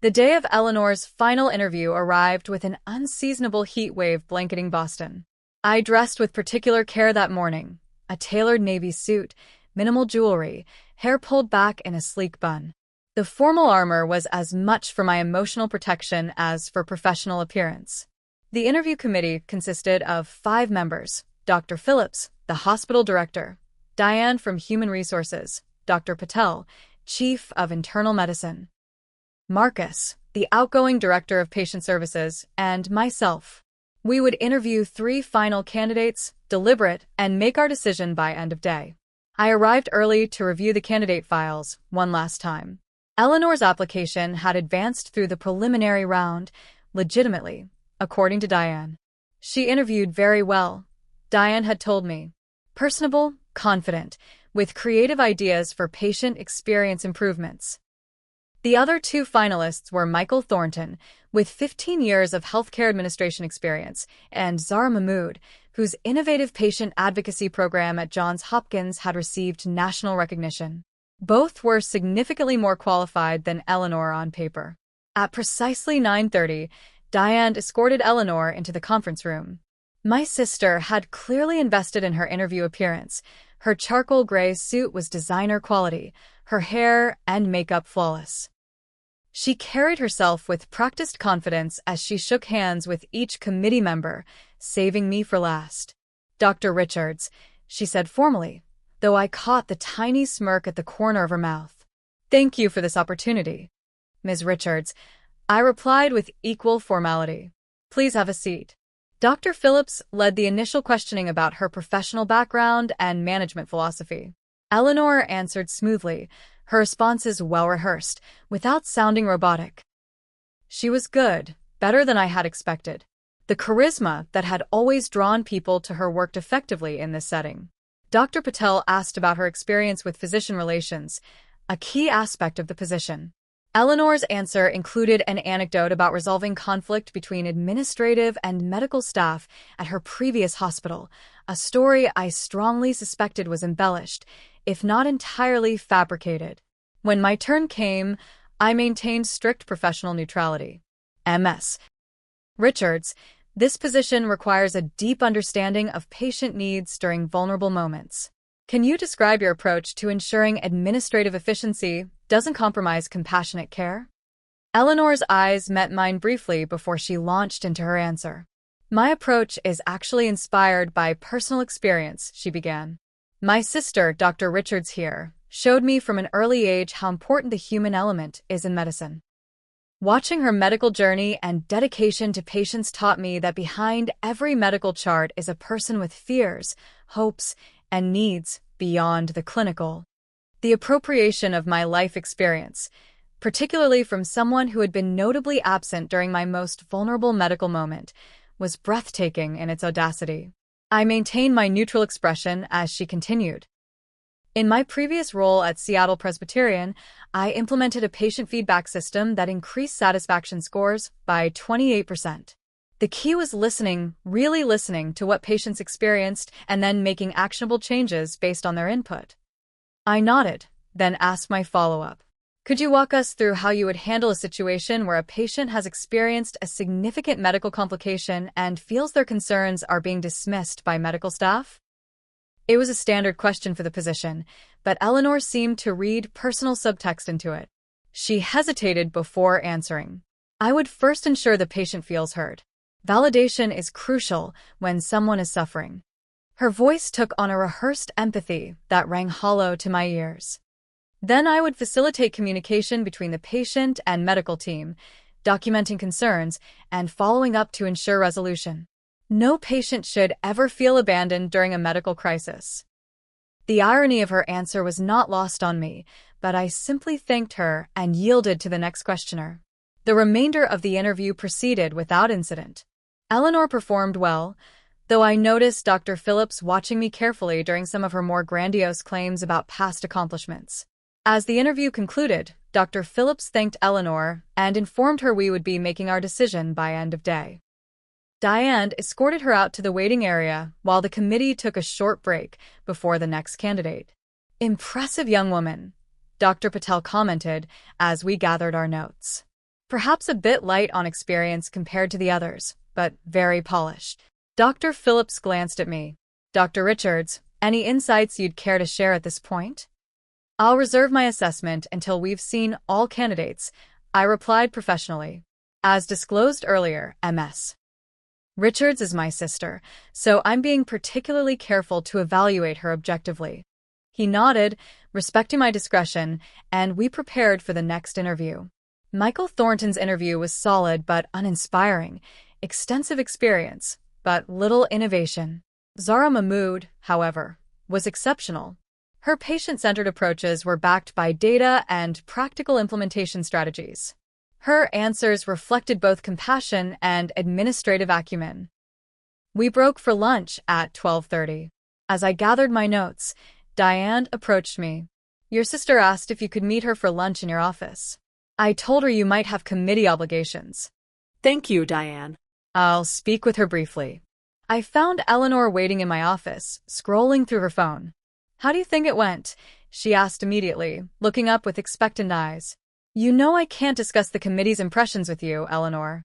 Speaker 1: The day of Eleanor's final interview arrived with an unseasonable heat wave blanketing Boston. I dressed with particular care that morning, a tailored navy suit, minimal jewelry, hair pulled back in a sleek bun. The formal armor was as much for my emotional protection as for professional appearance. The interview committee consisted of 5 members: Dr. Phillips, the hospital director; Diane from Human Resources; Dr. Patel, Chief of Internal Medicine; Marcus, the outgoing Director of Patient Services; and myself. We would interview 3 final candidates, deliberate, and make our decision by end of day. I arrived early to review the candidate files one last time. Eleanor's application had advanced through the preliminary round, legitimately, according to Diane. She interviewed very well, Diane had told me. Personable, confident, with creative ideas for patient experience improvements. The other 2 finalists were Michael Thornton, with 15 years of healthcare administration experience, and Zara Mahmood, whose innovative patient advocacy program at Johns Hopkins had received national recognition. Both were significantly more qualified than Eleanor on paper. At precisely 9:30, Diane escorted Eleanor into the conference room. My sister had clearly invested in her interview appearance. Her charcoal gray suit was designer quality, her hair and makeup flawless. She carried herself with practiced confidence as she shook hands with each committee member, saving me for last. "Dr. Richards," she said formally, though I caught the tiny smirk at the corner of her mouth. "Thank you for this opportunity." "Ms. Richards," I replied with equal formality. "Please have a seat." Dr. Phillips led the initial questioning about her professional background and management philosophy. Eleanor answered smoothly, her responses well-rehearsed, without sounding robotic. She was good, better than I had expected. The charisma that had always drawn people to her worked effectively in this setting. Dr. Patel asked about her experience with physician relations, a key aspect of the position. Eleanor's answer included an anecdote about resolving conflict between administrative and medical staff at her previous hospital, a story I strongly suspected was embellished, if not entirely fabricated. When my turn came, I maintained strict professional neutrality. Ms. Richards, this position requires a deep understanding of patient needs during vulnerable moments. Can you describe your approach to ensuring administrative efficiency doesn't compromise compassionate care? Eleanor's eyes met mine briefly before she launched into her answer. My approach is actually inspired by personal experience, she began. My sister, Dr. Richards here, showed me from an early age how important the human element is in medicine. Watching her medical journey and dedication to patients taught me that behind every medical chart is a person with fears, hopes, and needs beyond the clinical. The appropriation of my life experience, particularly from someone who had been notably absent during my most vulnerable medical moment, was breathtaking in its audacity. I maintained my neutral expression as she continued. In my previous role at Seattle Presbyterian, I implemented a patient feedback system that increased satisfaction scores by 28%. The key was listening, really listening to what patients experienced and then making actionable changes based on their input. I nodded, then asked my follow-up. Could you walk us through how you would handle a situation where a patient has experienced a significant medical complication and feels their concerns are being dismissed by medical staff? It was a standard question for the position, but Eleanor seemed to read personal subtext into it. She hesitated before answering. I would first ensure the patient feels heard. Validation is crucial when someone is suffering. Her voice took on a rehearsed empathy that rang hollow to my ears. Then I would facilitate communication between the patient and medical team, documenting concerns and following up to ensure resolution. No patient should ever feel abandoned during a medical crisis. The irony of her answer was not lost on me, but I simply thanked her and yielded to the next questioner. The remainder of the interview proceeded without incident. Eleanor performed well, though I noticed Dr. Phillips watching me carefully during some of her more grandiose claims about past accomplishments. As the interview concluded, Dr. Phillips thanked Eleanor and informed her we would be making our decision by end of day. Diane escorted her out to the waiting area while the committee took a short break before the next candidate. "Impressive young woman," Dr. Patel commented as we gathered our notes. "Perhaps a bit light on experience compared to the others, but very polished." Dr. Phillips glanced at me. "Dr. Richards, any insights you'd care to share at this point?" "I'll reserve my assessment until we've seen all candidates," I replied professionally. As disclosed earlier, Ms. Richards is my sister, so I'm being particularly careful to evaluate her objectively. He nodded, respecting my discretion, and we prepared for the next interview. Michael Thornton's interview was solid but uninspiring, extensive experience, but little innovation. Zara Mahmood, however, was exceptional. Her patient-centered approaches were backed by data and practical implementation strategies. Her answers reflected both compassion and administrative acumen. We broke for lunch at 12:30. As I gathered my notes, Diane approached me. "Your sister asked if you could meet her for lunch in your office. I told her you might have committee obligations."
Speaker 2: Thank you, Diane.
Speaker 1: "I'll speak with her briefly." I found Eleanor waiting in my office, scrolling through her phone. "How do you think it went?" she asked immediately, looking up with expectant eyes. "You know I can't discuss the committee's impressions with you, Eleanor."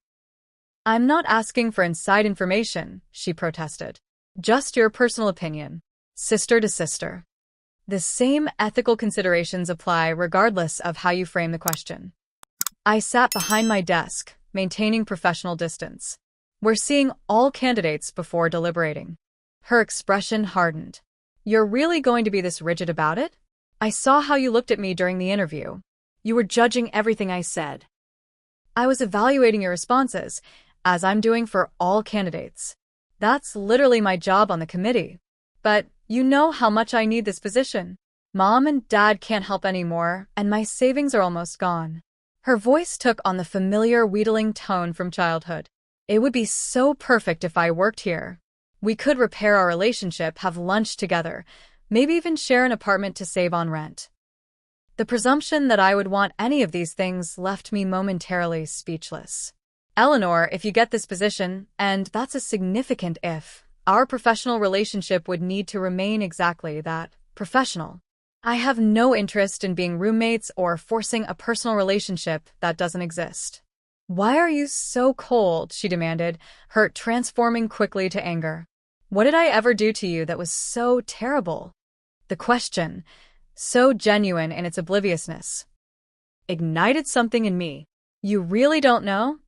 Speaker 1: I'm not asking for inside information, she protested. Just your personal opinion. Sister to sister. The same ethical considerations apply regardless of how you frame the question. I sat behind my desk, maintaining professional distance. We're seeing all candidates before deliberating. Her expression hardened. You're really going to be this rigid about it? I saw how you looked at me during the interview. You were judging everything I said. I was evaluating your responses, as I'm doing for all candidates. That's literally my job on the committee. But you know how much I need this position. Mom and Dad can't help anymore, and my savings are almost gone. Her voice took on the familiar wheedling tone from childhood. It would be so perfect if I worked here. We could repair our relationship, have lunch together, maybe even share an apartment to save on rent. The presumption that I would want any of these things left me momentarily speechless. Eleanor, if you get this position, and that's a significant if, our professional relationship would need to remain exactly that, professional. I have no interest in being roommates or forcing a personal relationship that doesn't exist. Why are you so cold? She demanded, hurt transforming quickly to anger. What did I ever do to you that was so terrible? The question, so genuine in its obliviousness, ignited something in me. You really don't know?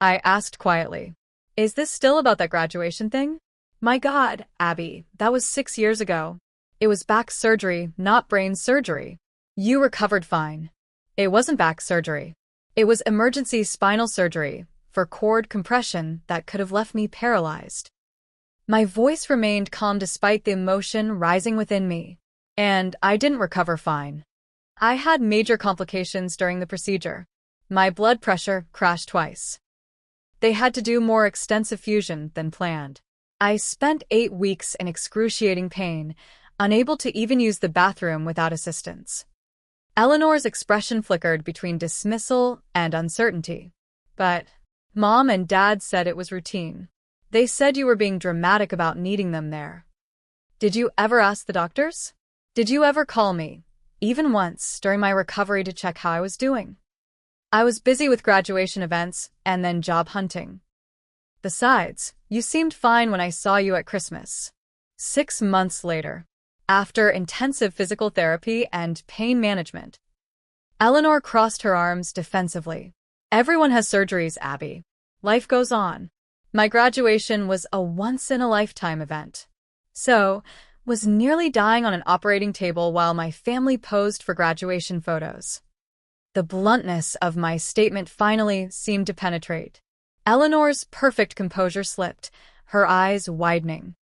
Speaker 1: I asked quietly. Is this still about that graduation thing? My God, Abby, that was 6 years ago. It was back surgery, not brain surgery. You recovered fine. It wasn't back surgery. It was emergency spinal surgery for cord compression that could have left me paralyzed. My voice remained calm despite the emotion rising within me. And I didn't recover fine. I had major complications during the procedure. My blood pressure crashed twice. They had to do more extensive fusion than planned. I spent 8 weeks in excruciating pain, unable to even use the bathroom without assistance. Eleanor's expression flickered between dismissal and uncertainty. But Mom and Dad said it was routine. They said you were being dramatic about needing them there. Did you ever ask the doctors? Did you ever call me, even once, during my recovery to check how I was doing? I was busy with graduation events and then job hunting. Besides, you seemed fine when I saw you at Christmas. 6 months later, after intensive physical therapy and pain management, Eleanor crossed her arms defensively. Everyone has surgeries, Abby. Life goes on. My graduation was a once-in-a-lifetime event. So, was nearly dying on an operating table while my family posed for graduation photos. The bluntness of my statement finally seemed to penetrate. Eleanor's perfect composure slipped, her eyes widening.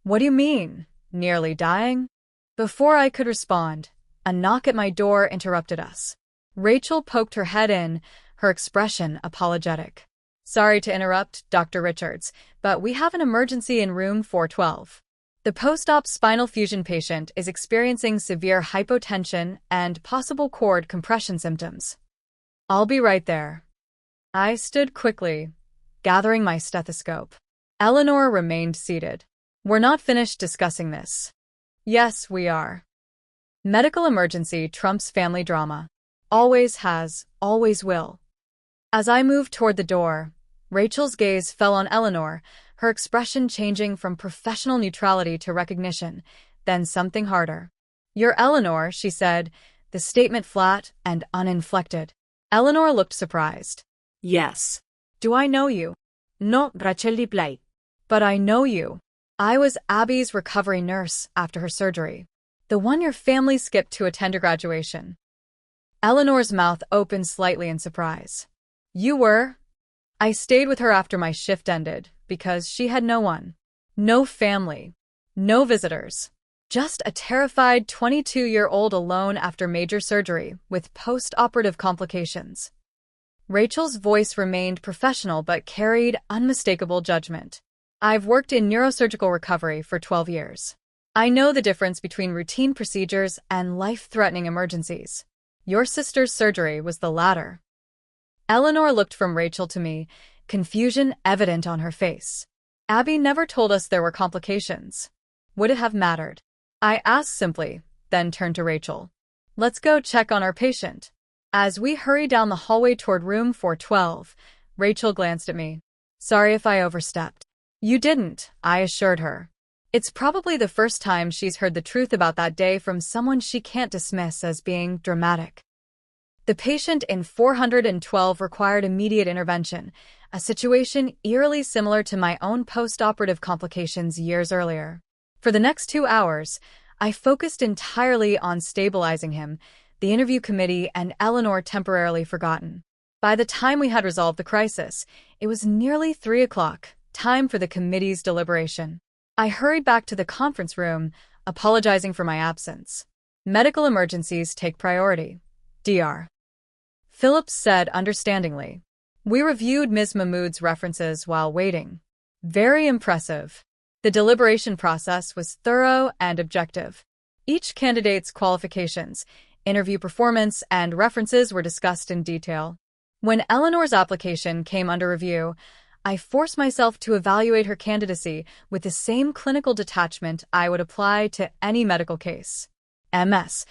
Speaker 1: What do you mean, nearly dying? Before I could respond, a knock at my door interrupted us. Rachel poked her head in, her expression apologetic. Sorry to interrupt, Dr. Richards, but we have an emergency in room 412. The post-op spinal fusion patient is experiencing severe hypotension and possible cord compression symptoms. I'll be right there. I stood quickly, gathering my stethoscope. Eleanor remained seated. We're not finished discussing this. Yes, we are. Medical emergency trumps family drama. Always has, always will. As I moved toward the door, Rachel's gaze fell on Eleanor, her expression changing from professional neutrality to recognition, then something harder. You're Eleanor, she said, the statement flat and uninflected. Eleanor looked surprised.
Speaker 2: Yes.
Speaker 1: Do I know you?
Speaker 2: No, Rachel replied.
Speaker 1: But I know you. I was Abby's recovery nurse after her surgery. The one your family skipped to attend her graduation. Eleanor's mouth opened slightly in surprise. You were? I stayed with her after my shift ended, because she had no one. No family. No visitors. Just a terrified 22-year-old alone after major surgery, with post-operative complications. Rachel's voice remained professional but carried unmistakable judgment. I've worked in neurosurgical recovery for 12 years. I know the difference between routine procedures and life-threatening emergencies. Your sister's surgery was the latter. Eleanor looked from Rachel to me, confusion evident on her face. Abby never told us there were complications. Would it have mattered? I asked simply, then turned to Rachel. Let's go check on our patient. As we hurried down the hallway toward room 412, Rachel glanced at me. Sorry if I overstepped. You didn't, I assured her. It's probably the first time she's heard the truth about that day from someone she can't dismiss as being dramatic. The patient in 412 required immediate intervention, a situation eerily similar to my own post-operative complications years earlier. For the next 2 hours, I focused entirely on stabilizing him, the interview committee and Eleanor temporarily forgotten. By the time we had resolved the crisis, it was nearly 3 o'clock, time for the committee's deliberation. I hurried back to the conference room, apologizing for my absence. Medical emergencies take priority. Dr. Phillips said understandingly. We reviewed Ms. Mahmood's references while waiting. Very impressive. The deliberation process was thorough and objective. Each candidate's qualifications, interview performance, and references were discussed in detail. When Eleanor's application came under review, I forced myself to evaluate her candidacy with the same clinical detachment I would apply to any medical case. Ms.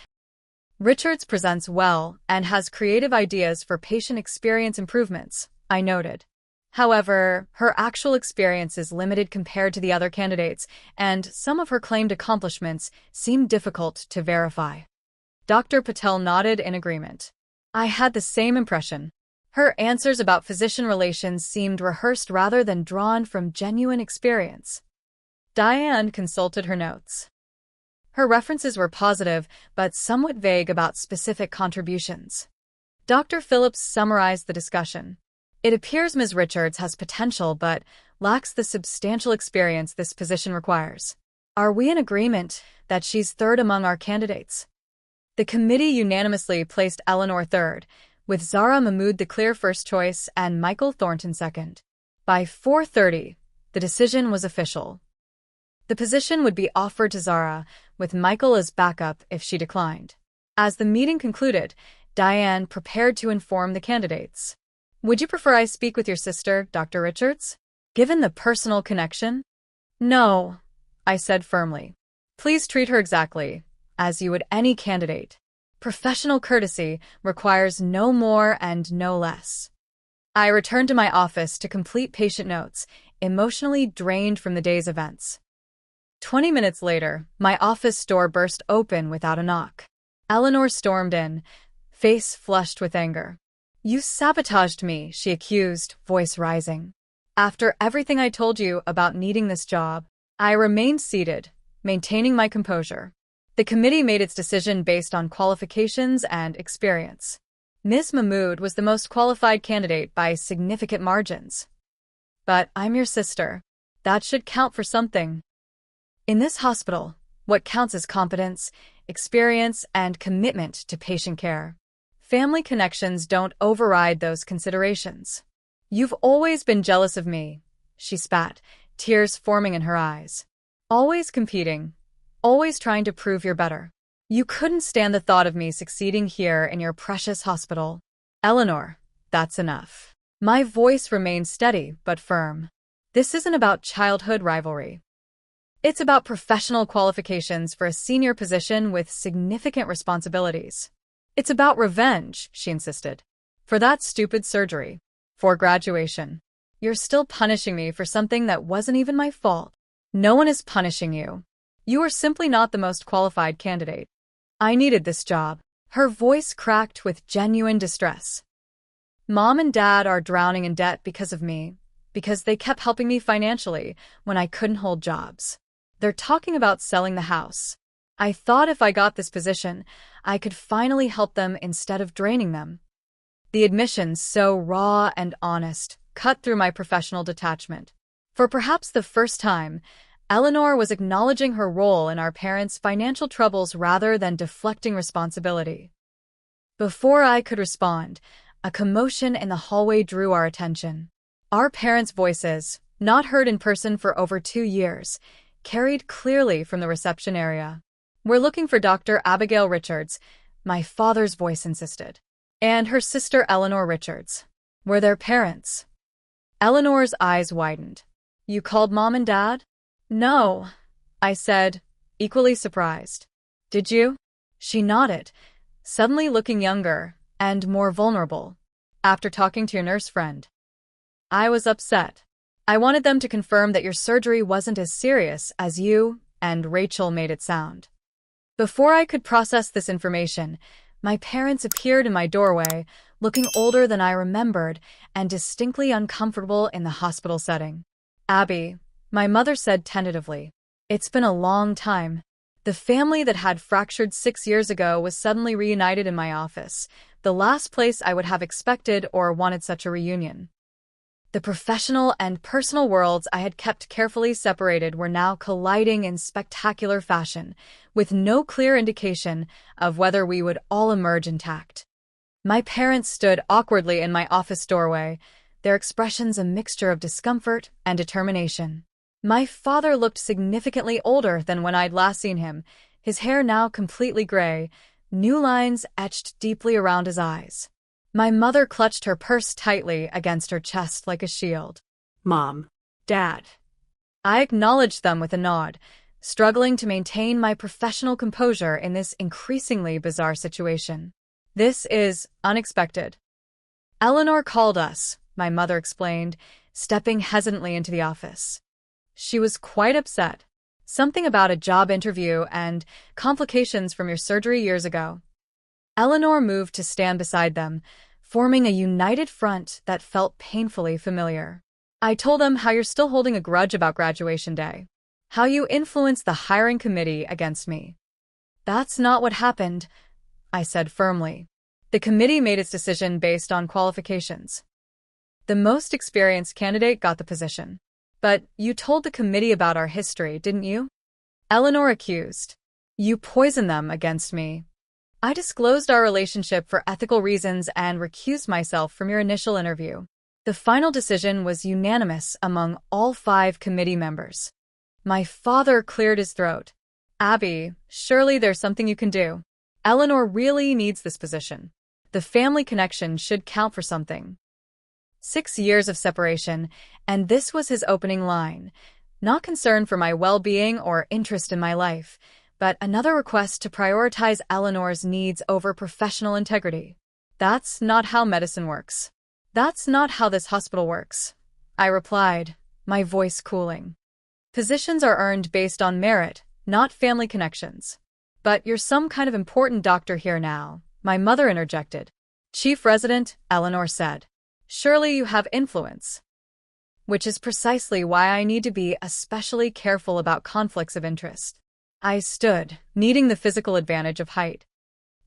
Speaker 1: Richards presents well and has creative ideas for patient experience improvements, I noted. However, her actual experience is limited compared to the other candidates, and some of her claimed accomplishments seem difficult to verify. Dr. Patel nodded in agreement. I had the same impression. Her answers about physician relations seemed rehearsed rather than drawn from genuine experience. Diane consulted her notes. Her references were positive, but somewhat vague about specific contributions. Dr. Phillips summarized the discussion. It appears Ms. Richards has potential but lacks the substantial experience this position requires. Are we in agreement that she's third among our candidates? The committee unanimously placed Eleanor third, with Zara Mahmood the clear first choice and Michael Thornton second. By 4:30, the decision was official. The position would be offered to Zara, with Michael as backup if she declined. As the meeting concluded, Diane prepared to inform the candidates. Would you prefer I speak with your sister, Dr. Richards? Given the personal connection? No, I said firmly. Please treat her exactly as you would any candidate. Professional courtesy requires no more and no less. I returned to my office to complete patient notes, emotionally drained from the day's events. 20 minutes later, my office door burst open without a knock. Eleanor stormed in, face flushed with anger. You sabotaged me, she accused, voice rising. After everything I told you about needing this job, I remained seated, maintaining my composure. The committee made its decision based on qualifications and experience. Ms. Mahmood was the most qualified candidate by significant margins. But I'm your sister. That should count for something. In this hospital, what counts is competence, experience, and commitment to patient care. Family connections don't override those considerations. You've always been jealous of me, she spat, tears forming in her eyes. Always competing. Always trying to prove you're better. You couldn't stand the thought of me succeeding here in your precious hospital. Eleanor, that's enough. My voice remained steady but firm. This isn't about childhood rivalry. It's about professional qualifications for a senior position with significant responsibilities. It's about revenge, she insisted. For that stupid surgery. For graduation. You're still punishing me for something that wasn't even my fault. No one is punishing you. You are simply not the most qualified candidate. I needed this job. Her voice cracked with genuine distress. Mom and Dad are drowning in debt because of me, because they kept helping me financially when I couldn't hold jobs. They're talking about selling the house. I thought if I got this position, I could finally help them instead of draining them. The admissions, so raw and honest, cut through my professional detachment. For perhaps the first time, Eleanor was acknowledging her role in our parents' financial troubles rather than deflecting responsibility. Before I could respond, a commotion in the hallway drew our attention. Our parents' voices, not heard in person for over 2 years, carried clearly from the reception area. We're looking for Dr. Abigail Richards, my father's voice insisted. And her sister Eleanor Richards. Were their parents? Eleanor's eyes widened. You called Mom and Dad? No, I said, equally surprised. Did you? She nodded, suddenly looking younger and more vulnerable. After talking to your nurse friend. I was upset. I wanted them to confirm that your surgery wasn't as serious as you and Rachel made it sound. Before I could process this information, my parents appeared in my doorway, looking older than I remembered and distinctly uncomfortable in the hospital setting. Abby, my mother said tentatively, it's been a long time. The family that had fractured 6 years ago was suddenly reunited in my office, the last place I would have expected or wanted such a reunion. The professional and personal worlds I had kept carefully separated were now colliding in spectacular fashion, with no clear indication of whether we would all emerge intact. My parents stood awkwardly in my office doorway, their expressions a mixture of discomfort and determination. My father looked significantly older than when I'd last seen him, his hair now completely gray, new lines etched deeply around his eyes. My mother clutched her purse tightly against her chest like a shield.
Speaker 2: Mom. Dad.
Speaker 1: I acknowledged them with a nod, struggling to maintain my professional composure in this increasingly bizarre situation. This is unexpected. Eleanor called us, my mother explained, stepping hesitantly into the office. She was quite upset. Something about a job interview and complications from your surgery years ago. Eleanor moved to stand beside them, forming a united front that felt painfully familiar. I told them how you're still holding a grudge about graduation day. How you influenced the hiring committee against me. That's not what happened, I said firmly. The committee made its decision based on qualifications. The most experienced candidate got the position. But you told the committee about our history, didn't you? Eleanor accused. You poisoned them against me. I disclosed our relationship for ethical reasons and recused myself from your initial interview. The final decision was unanimous among all 5 committee members. My father cleared his throat. Abby, surely there's something you can do. Eleanor really needs this position. The family connection should count for something. 6 years of separation, and this was his opening line. Not concern for my well-being or interest in my life, but another request to prioritize Eleanor's needs over professional integrity. That's not how medicine works. That's not how this hospital works, I replied, my voice cooling. Positions are earned based on merit, not family connections. But you're some kind of important doctor here now, my mother interjected. Chief resident, Eleanor said. Surely you have influence. Which is precisely why I need to be especially careful about conflicts of interest. I stood, needing the physical advantage of height.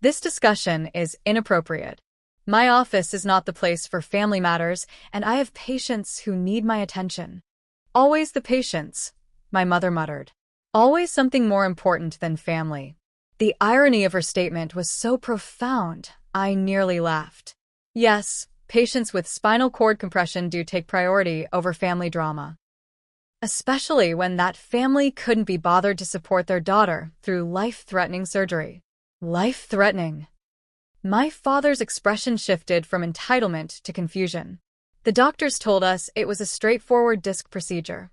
Speaker 1: This discussion is inappropriate. My office is not the place for family matters, and I have patients who need my attention. Always the patients, my mother muttered. Always something more important than family. The irony of her statement was so profound, I nearly laughed. Yes, patients with spinal cord compression do take priority over family drama. Especially when that family couldn't be bothered to support their daughter through life-threatening surgery. Life-threatening. My father's expression shifted from entitlement to confusion. The doctors told us it was a straightforward disc procedure.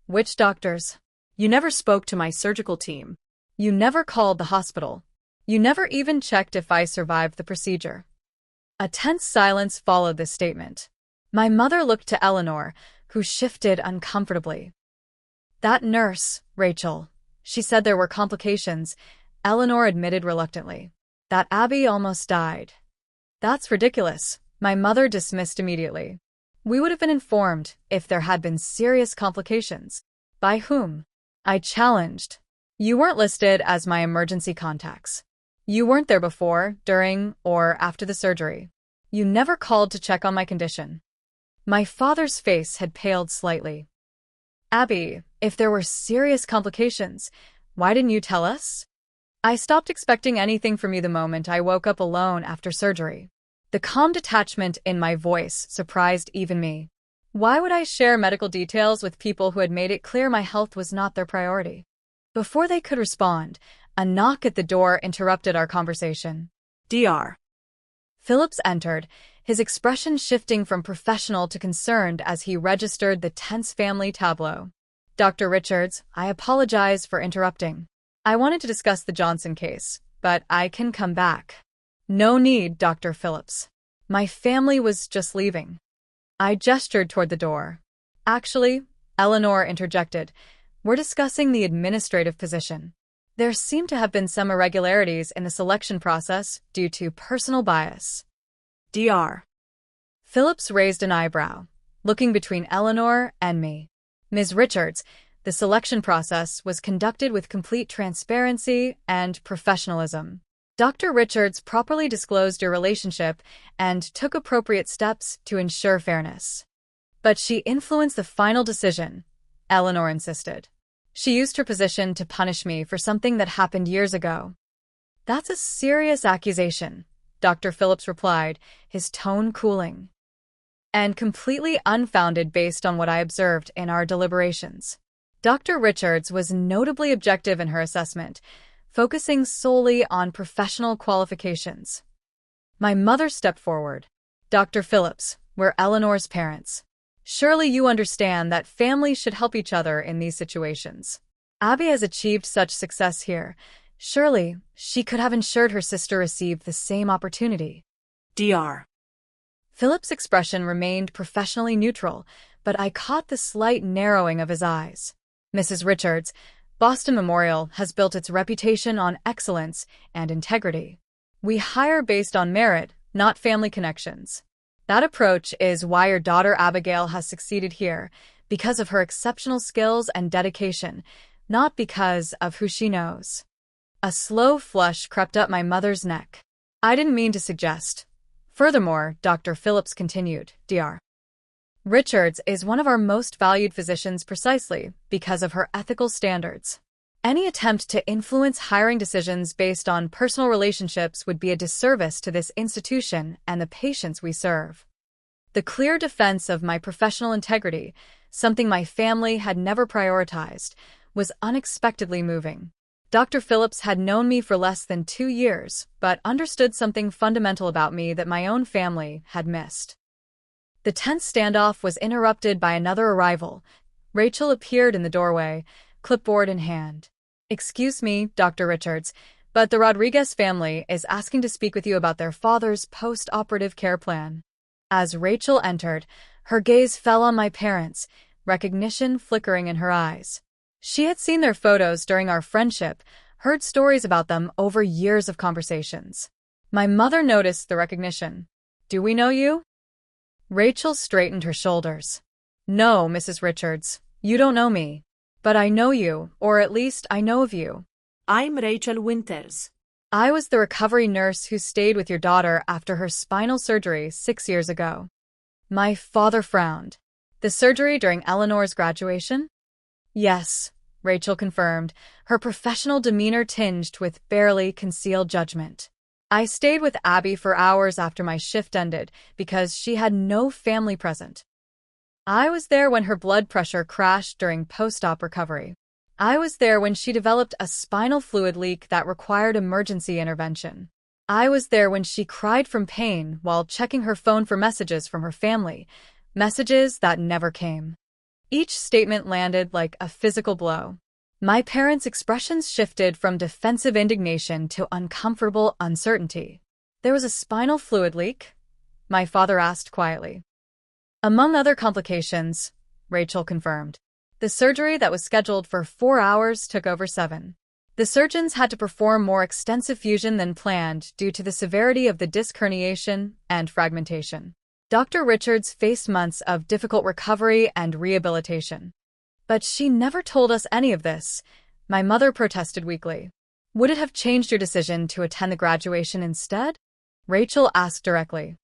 Speaker 1: Which doctors?
Speaker 2: You never spoke to my surgical team.
Speaker 1: You never called the hospital. You never even checked if I survived the procedure. A tense silence followed this statement. My mother looked to Eleanor, who shifted uncomfortably. That nurse, Rachel. She said there were complications, Eleanor admitted reluctantly. That Abby almost died. That's ridiculous, my mother dismissed immediately. We would have been informed if there had been serious complications. By whom? I challenged. You weren't listed as my emergency contacts. You weren't there before, during, or after the surgery. You never called to check on my condition. My father's face had paled slightly. Abby, if there were serious complications, why didn't you tell us? I stopped expecting anything from you the moment I woke up alone after surgery. The calm detachment in my voice surprised even me. Why would I share medical details with people who had made it clear my health was not their priority? Before they could respond, a knock at the door interrupted our conversation.
Speaker 2: Dr.
Speaker 1: Phillips entered, his expression shifting from professional to concerned as he registered the tense family tableau. Dr. Richards, I apologize for interrupting. I wanted to discuss the Johnson case, but I can come back. No need, Dr. Phillips. My family was just leaving. I gestured toward the door. Actually, Eleanor interjected, we're discussing the administrative position. There seem to have been some irregularities in the selection process due to personal bias.
Speaker 2: Dr.
Speaker 1: Phillips raised an eyebrow, looking between Eleanor and me. Ms. Richards, the selection process was conducted with complete transparency and professionalism. Dr. Richards properly disclosed your relationship and took appropriate steps to ensure fairness. But she influenced the final decision, Eleanor insisted. She used her position to punish me for something that happened years ago. That's a serious accusation, Dr. Phillips replied, his tone cooling. And completely unfounded based on what I observed in our deliberations. Dr. Richards was notably objective in her assessment, focusing solely on professional qualifications. My mother stepped forward. Dr. Phillips, we're Eleanor's parents. Surely you understand that families should help each other in these situations. Abby has achieved such success here. Surely she could have ensured her sister received the same opportunity.
Speaker 2: Dr.
Speaker 1: Philip's expression remained professionally neutral, but I caught the slight narrowing of his eyes. Mrs. Richards, Boston Memorial has built its reputation on excellence and integrity. We hire based on merit, not family connections. That approach is why your daughter Abigail has succeeded here, because of her exceptional skills and dedication, not because of who she knows. A slow flush crept up my mother's neck. I didn't mean to suggest. Furthermore, Dr. Phillips continued, Dr. Richards is one of our most valued physicians precisely because of her ethical standards. Any attempt to influence hiring decisions based on personal relationships would be a disservice to this institution and the patients we serve. The clear defense of my professional integrity, something my family had never prioritized, was unexpectedly moving. Dr. Phillips had known me for less than 2 years, but understood something fundamental about me that my own family had missed. The tense standoff was interrupted by another arrival. Rachel appeared in the doorway, clipboard in hand. Excuse me, Dr. Richards, but the Rodriguez family is asking to speak with you about their father's post-operative care plan. As Rachel entered, her gaze fell on my parents, recognition flickering in her eyes. She had seen their photos during our friendship, heard stories about them over years of conversations. My mother noticed the recognition. Do we know you? Rachel straightened her shoulders. No, Mrs. Richards, you don't know me. But I know you, or at least I know of you.
Speaker 2: I'm Rachel Winters.
Speaker 1: I was the recovery nurse who stayed with your daughter after her spinal surgery 6 years ago. My father frowned. The surgery during Eleanor's graduation? Yes, Rachel confirmed, her professional demeanor tinged with barely concealed judgment. I stayed with Abby for hours after my shift ended because she had no family present. I was there when her blood pressure crashed during post-op recovery. I was there when she developed a spinal fluid leak that required emergency intervention. I was there when she cried from pain while checking her phone for messages from her family, messages that never came. Each statement landed like a physical blow. My parents' expressions shifted from defensive indignation to uncomfortable uncertainty. There was a spinal fluid leak? My father asked quietly. Among other complications, Rachel confirmed. The surgery that was scheduled for 4 hours took over 7. The surgeons had to perform more extensive fusion than planned due to the severity of the disc herniation and fragmentation. Dr. Richards faced months of difficult recovery and rehabilitation. But she never told us any of this, my mother protested weakly. Would it have changed your decision to attend the graduation instead? Rachel asked directly.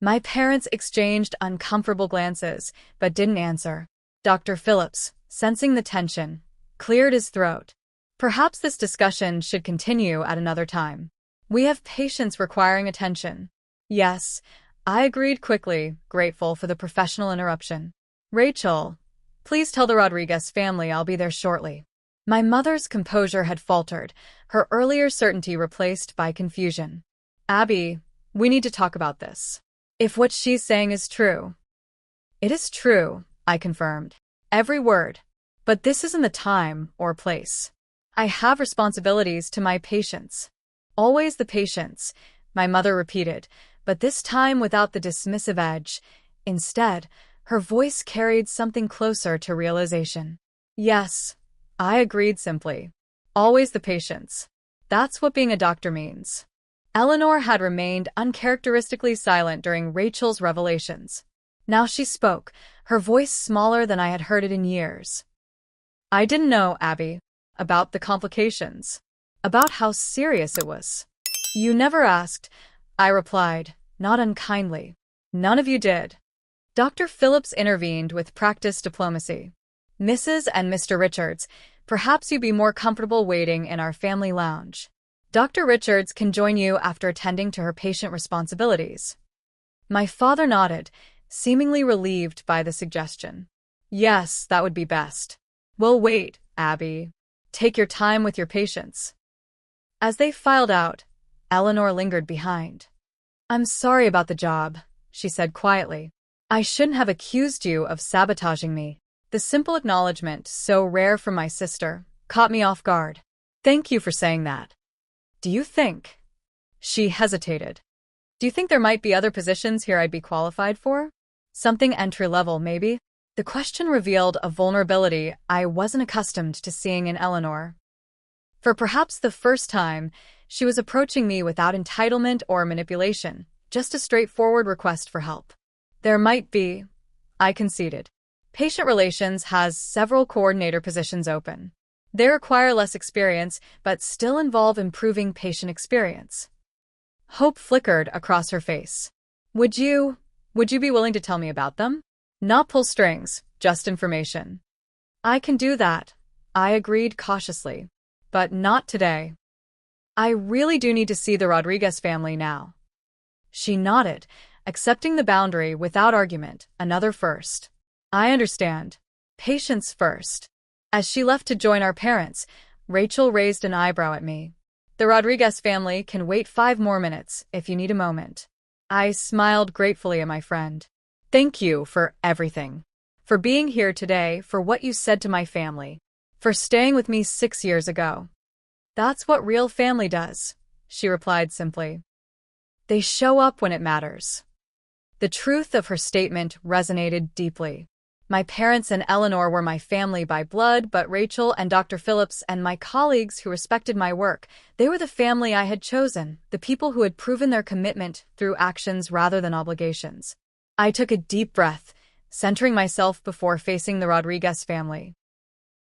Speaker 1: My parents exchanged uncomfortable glances, but didn't answer. Dr. Phillips, sensing the tension, cleared his throat. Perhaps this discussion should continue at another time. We have patients requiring attention. Yes, I agreed quickly, grateful for the professional interruption. Rachel, please tell the Rodriguez family I'll be there shortly. My mother's composure had faltered, her earlier certainty replaced by confusion. Abby, we need to talk about this. If what she's saying is true. It is true, I confirmed. Every word. But this isn't the time or place. I have responsibilities to my patients. Always the patients, my mother repeated, but this time without the dismissive edge. Instead, Her voice carried something closer to realization. Yes, I agreed simply. Always the patience. That's what being a doctor means. Eleanor had remained uncharacteristically silent during Rachel's revelations. Now she spoke, her voice smaller than I had heard it in years. I didn't know, Abby, about the complications, about how serious it was. You never asked, I replied, not unkindly. None of you did. Dr. Phillips intervened with practiced diplomacy. Mrs. and Mr. Richards, perhaps you'd be more comfortable waiting in our family lounge. Dr. Richards can join you after attending to her patient responsibilities. My father nodded, seemingly relieved by the suggestion. Yes, that would be best. We'll wait, Abby. Take your time with your patients. As they filed out, Eleanor lingered behind. I'm sorry about the job, she said quietly. I shouldn't have accused you of sabotaging me. The simple acknowledgement, so rare from my sister, caught me off guard. Thank you for saying that. Do you think? She hesitated. Do you think there might be other positions here I'd be qualified for? Something entry-level, maybe? The question revealed a vulnerability I wasn't accustomed to seeing in Eleanor. For perhaps the first time, she was approaching me without entitlement or manipulation, just a straightforward request for help. There might be, I conceded. Patient relations has several coordinator positions open. They require less experience, but still involve improving patient experience. Hope flickered across her face. Would you be willing to tell me about them? Not pull strings, just information. I can do that, I agreed cautiously. But not today. I really do need to see the Rodriguez family now. She nodded, accepting the boundary without argument, another first. I understand. Patience first. As she left to join our parents, Rachel raised an eyebrow at me. The Rodriguez family can wait 5 more minutes if you need a moment. I smiled gratefully at my friend. Thank you for everything. For being here today, for what you said to my family. For staying with me 6 years ago. That's what real family does, she replied simply. They show up when it matters. The truth of her statement resonated deeply. My parents and Eleanor were my family by blood, but Rachel and Dr. Phillips and my colleagues who respected my work, they were the family I had chosen, the people who had proven their commitment through actions rather than obligations. I took a deep breath, centering myself before facing the Rodriguez family.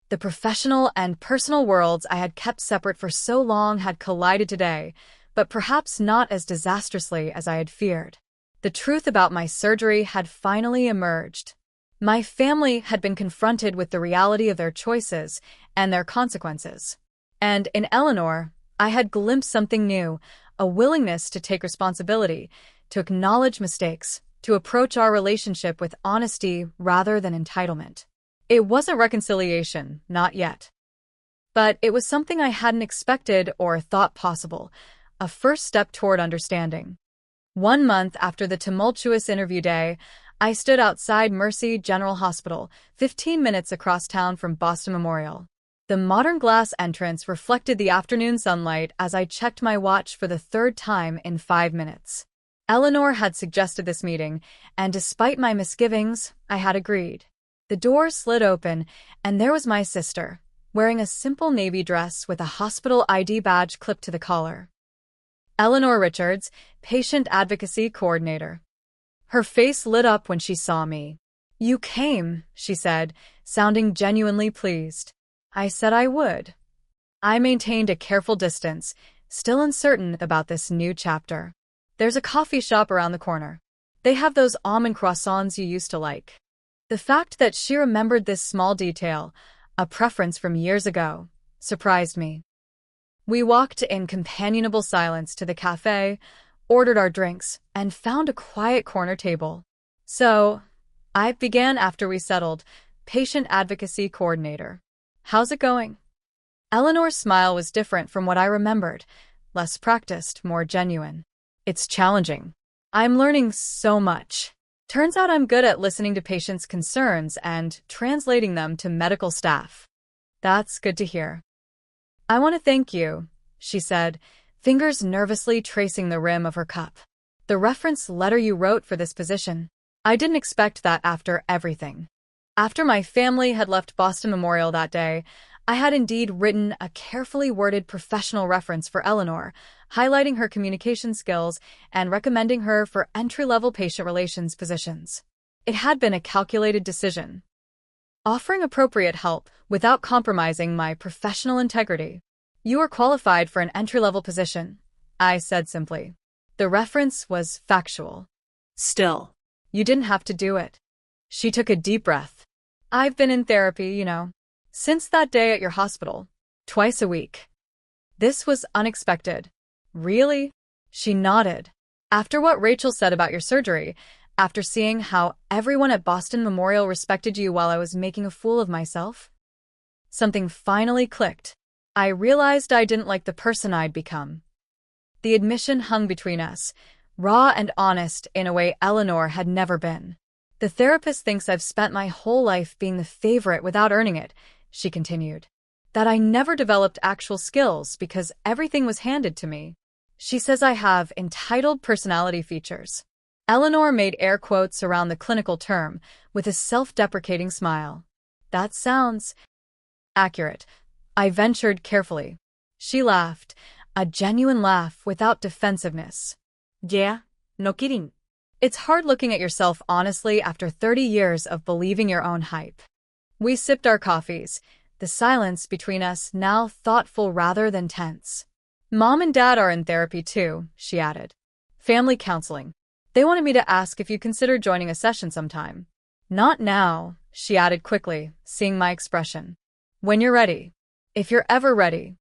Speaker 1: The professional and personal worlds I had kept separate for so long had collided today, but perhaps not as disastrously as I had feared. The truth about my surgery had finally emerged. My family had been confronted with the reality of their choices and their consequences. And in Eleanor, I had glimpsed something new, a willingness to take responsibility, to acknowledge mistakes, to approach our relationship with honesty rather than entitlement. It wasn't reconciliation, not yet. But it was something I hadn't expected or thought possible, a first step toward understanding. 1 month after the tumultuous interview day, I stood outside Mercy General Hospital, 15 minutes across town from Boston Memorial. The modern glass entrance reflected the afternoon sunlight as I checked my watch for the 3rd time in 5 minutes. Eleanor had suggested this meeting, and despite my misgivings, I had agreed. The door slid open, and there was my sister, wearing a simple navy dress with a hospital ID badge clipped to the collar. Eleanor Richards, Patient Advocacy Coordinator. Her face lit up when she saw me. You came, she said, sounding genuinely pleased. I said I would. I maintained a careful distance, still uncertain about this new chapter. There's a coffee shop around the corner. They have those almond croissants you used to like. The fact that she remembered this small detail, a preference from years ago, surprised me. We walked in companionable silence to the cafe, ordered our drinks, and found a quiet corner table. So, I began after we settled, Patient Advocacy Coordinator. How's it going? Eleanor's smile was different from what I remembered, less practiced, more genuine. It's challenging. I'm learning so much. Turns out I'm good at listening to patients' concerns and translating them to medical staff. That's good to hear. I want to thank you, she said, fingers nervously tracing the rim of her cup. The reference letter you wrote for this position. I didn't expect that after everything. After my family had left Boston Memorial that day, I had indeed written a carefully worded professional reference for Eleanor, highlighting her communication skills and recommending her for entry-level patient relations positions. It had been a calculated decision, offering appropriate help without compromising my professional integrity. "You are qualified for an entry-level position," I said simply. The reference was factual.
Speaker 2: Still.
Speaker 1: "You didn't have to do it." She took a deep breath. "I've been in therapy, since that day at your hospital, twice a week." This was unexpected. "Really?" She nodded. "After what Rachel said about your surgery, after seeing how everyone at Boston Memorial respected you while I was making a fool of myself?" Something finally clicked. I realized I didn't like the person I'd become. The admission hung between us, raw and honest in a way Eleanor had never been. "The therapist thinks I've spent my whole life being the favorite without earning it," she continued. "That I never developed actual skills because everything was handed to me. She says I have entitled personality features." Eleanor made air quotes around the clinical term with a self-deprecating smile. "That sounds accurate," I ventured carefully. She laughed, a genuine laugh without defensiveness.
Speaker 2: "Yeah, no kidding."
Speaker 1: "It's hard looking at yourself honestly after 30 years of believing your own hype." We sipped our coffees, the silence between us now thoughtful rather than tense. "Mom and Dad are in therapy too," she added. "Family counseling. They wanted me to ask if you considered joining a session sometime." "Not now," she added quickly, seeing my expression. "When you're ready. If you're ever ready."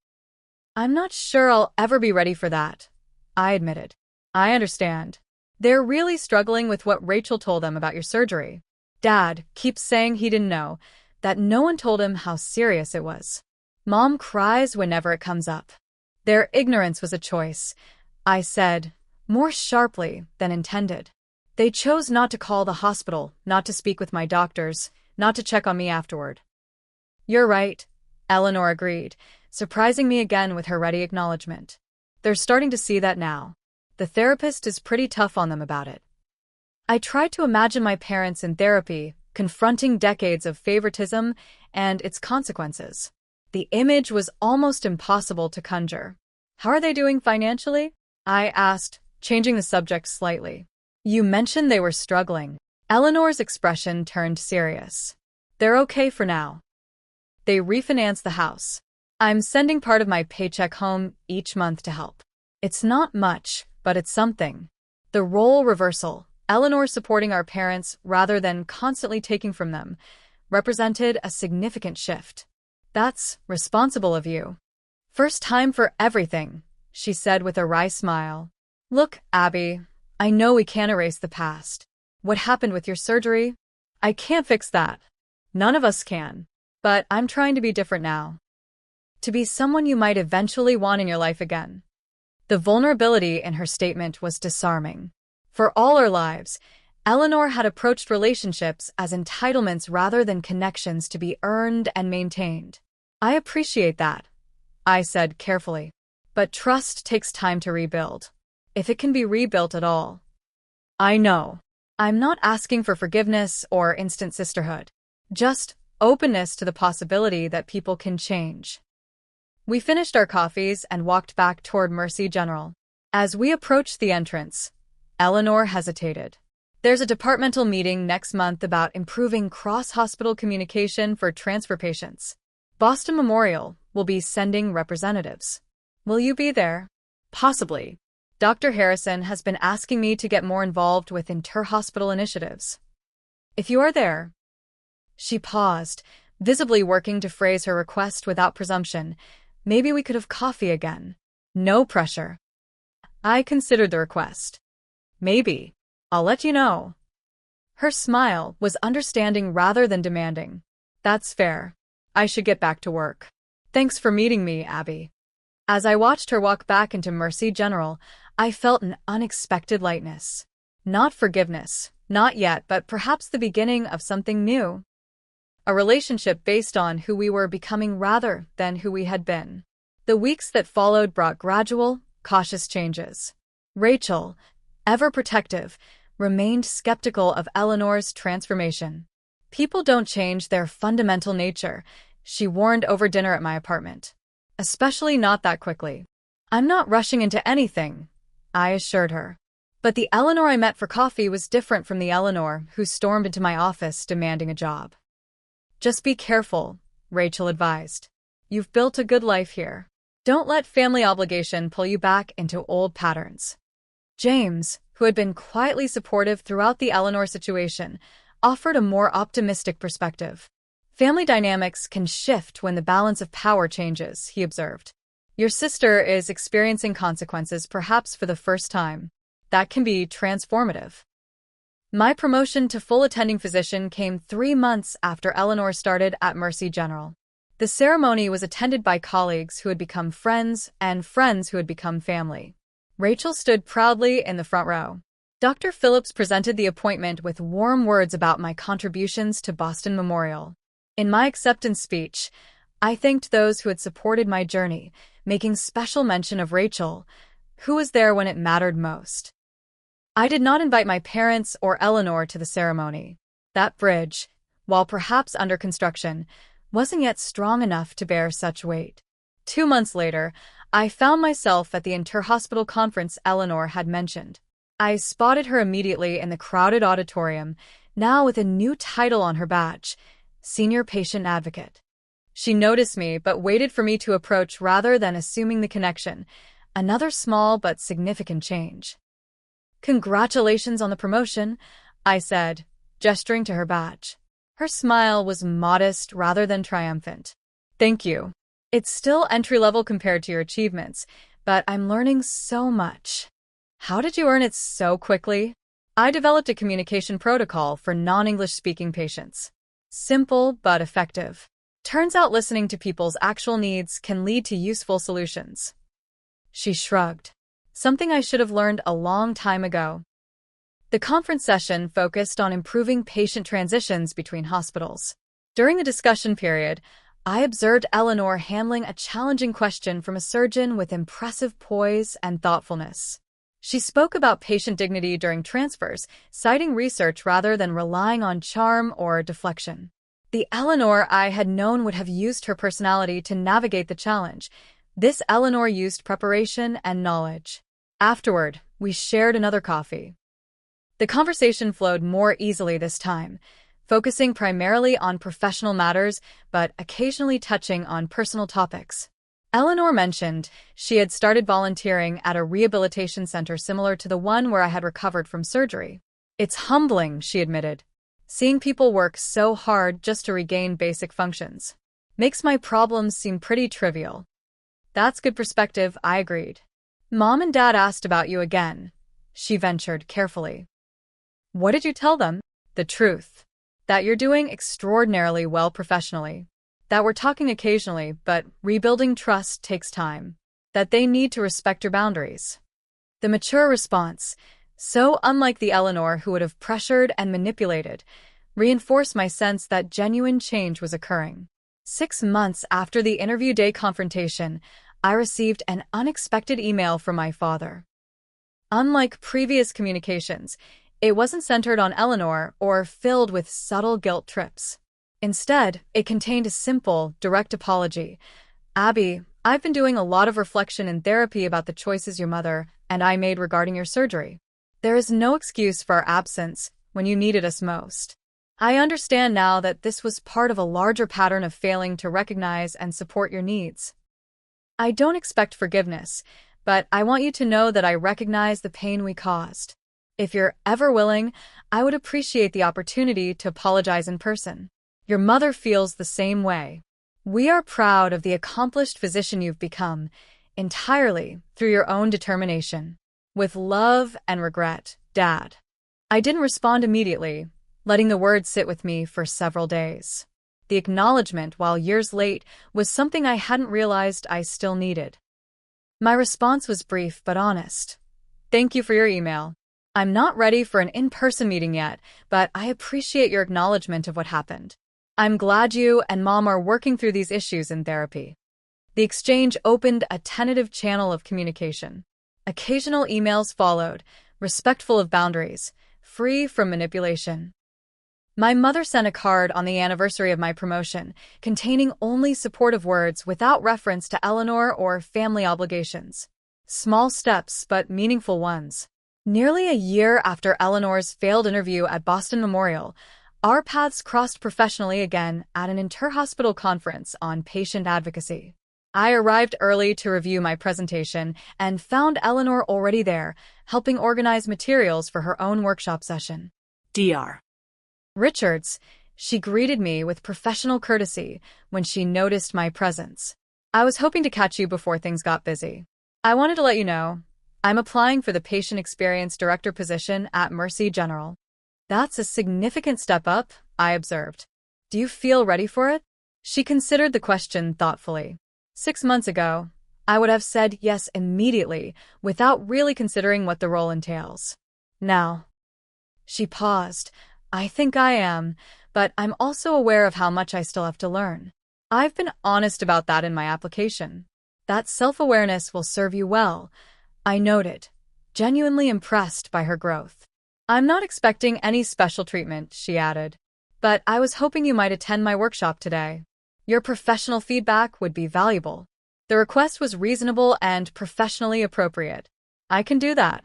Speaker 1: "I'm not sure I'll ever be ready for that," I admitted. "I understand. They're really struggling with what Rachel told them about your surgery. Dad keeps saying he didn't know, that no one told him how serious it was. Mom cries whenever it comes up." "Their ignorance was a choice," I said, more sharply than intended. "They chose not to call the hospital, not to speak with my doctors, not to check on me afterward." "You're right," Eleanor agreed, surprising me again with her ready acknowledgement. "They're starting to see that now. The therapist is pretty tough on them about it." I tried to imagine my parents in therapy, confronting decades of favoritism and its consequences. The image was almost impossible to conjure. "How are they doing financially?" I asked, changing the subject slightly. "You mentioned they were struggling." Eleanor's expression turned serious. "They're okay for now. They refinanced the house. I'm sending part of my paycheck home each month to help. It's not much, but it's something." The role reversal, Eleanor supporting our parents rather than constantly taking from them, represented a significant shift. "That's responsible of you." "First time for everything," she said with a wry smile. "Look, Abby, I know we can't erase the past. What happened with your surgery? I can't fix that. None of us can. But I'm trying to be different now. To be someone you might eventually want in your life again." The vulnerability in her statement was disarming. For all our lives, Eleanor had approached relationships as entitlements rather than connections to be earned and maintained. "I appreciate that," I said carefully. "But trust takes time to rebuild. If it can be rebuilt at all." "I know. I'm not asking for forgiveness or instant sisterhood. Just openness to the possibility that people can change." We finished our coffees and walked back toward Mercy General. As we approached the entrance, Eleanor hesitated. "There's a departmental meeting next month about improving cross-hospital communication for transfer patients. Boston Memorial will be sending representatives. Will you be there?" "Possibly. Dr. Harrison has been asking me to get more involved with inter-hospital initiatives." "If you are there." She paused, visibly working to phrase her request without presumption. "Maybe we could have coffee again." "No pressure." I considered the request. "Maybe. I'll let you know." Her smile was understanding rather than demanding. "That's fair. I should get back to work. Thanks for meeting me, Abby." As I watched her walk back into Mercy General, I felt an unexpected lightness. Not forgiveness, not yet, but perhaps the beginning of something new. A relationship based on who we were becoming rather than who we had been. The weeks that followed brought gradual, cautious changes. Rachel, ever protective, remained skeptical of Eleanor's transformation. "People don't change their fundamental nature," she warned over dinner at my apartment. "Especially not that quickly." "I'm not rushing into anything," I assured her. But the Eleanor I met for coffee was different from the Eleanor who stormed into my office demanding a job. "Just be careful," Rachel advised. "You've built a good life here. Don't let family obligation pull you back into old patterns." James, who had been quietly supportive throughout the Eleanor situation, offered a more optimistic perspective. "Family dynamics can shift when the balance of power changes," he observed. "Your sister is experiencing consequences perhaps for the first time. That can be transformative." My promotion to full attending physician came 3 months after Eleanor started at Mercy General. The ceremony was attended by colleagues who had become friends and friends who had become family. Rachel stood proudly in the front row. Dr. Phillips presented the appointment with warm words about my contributions to Boston Memorial. In my acceptance speech, I thanked those who had supported my journey, making special mention of Rachel, who was there when it mattered most. I did not invite my parents or Eleanor to the ceremony. That bridge, while perhaps under construction, wasn't yet strong enough to bear such weight. 2 months later, I found myself at the inter-hospital conference Eleanor had mentioned. I spotted her immediately in the crowded auditorium, now with a new title on her badge, Senior Patient Advocate. She noticed me but waited for me to approach rather than assuming the connection, another small but significant change. "Congratulations on the promotion," I said, gesturing to her badge. Her smile was modest rather than triumphant. "Thank you. It's still entry-level compared to your achievements, but I'm learning so much." "How did you earn it so quickly?" "I developed a communication protocol for non-English speaking patients. Simple but effective. Turns out listening to people's actual needs can lead to useful solutions." She shrugged. "Something I should have learned a long time ago." The conference session focused on improving patient transitions between hospitals. During the discussion period, I observed Eleanor handling a challenging question from a surgeon with impressive poise and thoughtfulness. She spoke about patient dignity during transfers, citing research rather than relying on charm or deflection. The Eleanor I had known would have used her personality to navigate the challenge. This Eleanor used preparation and knowledge. Afterward, we shared another coffee. The conversation flowed more easily this time, focusing primarily on professional matters but occasionally touching on personal topics. Eleanor mentioned she had started volunteering at a rehabilitation center similar to the one where I had recovered from surgery. "It's humbling," she admitted. "Seeing people work so hard just to regain basic functions. Makes my problems seem pretty trivial." "That's good perspective," I agreed. "Mom and Dad asked about you again," she ventured carefully. "What did you tell them?" "The truth. That you're doing extraordinarily well professionally. That we're talking occasionally, but rebuilding trust takes time. That they need to respect your boundaries." The mature response, so unlike the Eleanor who would have pressured and manipulated, reinforced my sense that genuine change was occurring. 6 months after the interview day confrontation, I received an unexpected email from my father. Unlike previous communications, it wasn't centered on Eleanor or filled with subtle guilt trips. Instead, it contained a simple, direct apology. "Abby, I've been doing a lot of reflection and therapy about the choices your mother and I made regarding your surgery. There is no excuse for our absence when you needed us most. I understand now that this was part of a larger pattern of failing to recognize and support your needs. I don't expect forgiveness, but I want you to know that I recognize the pain we caused. If you're ever willing, I would appreciate the opportunity to apologize in person. Your mother feels the same way. We are proud of the accomplished physician you've become, entirely through your own determination. With love and regret, Dad." I didn't respond immediately, letting the words sit with me for several days. The acknowledgement, while years late, was something I hadn't realized I still needed. My response was brief but honest. "Thank you for your email. I'm not ready for an in-person meeting yet, but I appreciate your acknowledgement of what happened. I'm glad you and Mom are working through these issues in therapy." The exchange opened a tentative channel of communication. Occasional emails followed, respectful of boundaries, free from manipulation. My mother sent a card on the anniversary of my promotion, containing only supportive words without reference to Eleanor or family obligations. Small steps, but meaningful ones. Nearly a year after Eleanor's failed interview at Boston Memorial, our paths crossed professionally again at an inter-hospital conference on patient advocacy. I arrived early to review my presentation and found Eleanor already there, helping organize materials for her own workshop session.
Speaker 2: Dr.
Speaker 1: Richards, she greeted me with professional courtesy when she noticed my presence. I was hoping to catch you before things got busy. I wanted to let you know, I'm applying for the Patient Experience Director position at Mercy General. That's a significant step up, I observed. Do you feel ready for it? She considered the question thoughtfully. 6 months ago, I would have said yes immediately, without really considering what the role entails. Now, she paused. I think I am, but I'm also aware of how much I still have to learn. I've been honest about that in my application. That self-awareness will serve you well, I noted, genuinely impressed by her growth. I'm not expecting any special treatment, she added, but I was hoping you might attend my workshop today. Your professional feedback would be valuable. The request was reasonable and professionally appropriate. I can do that.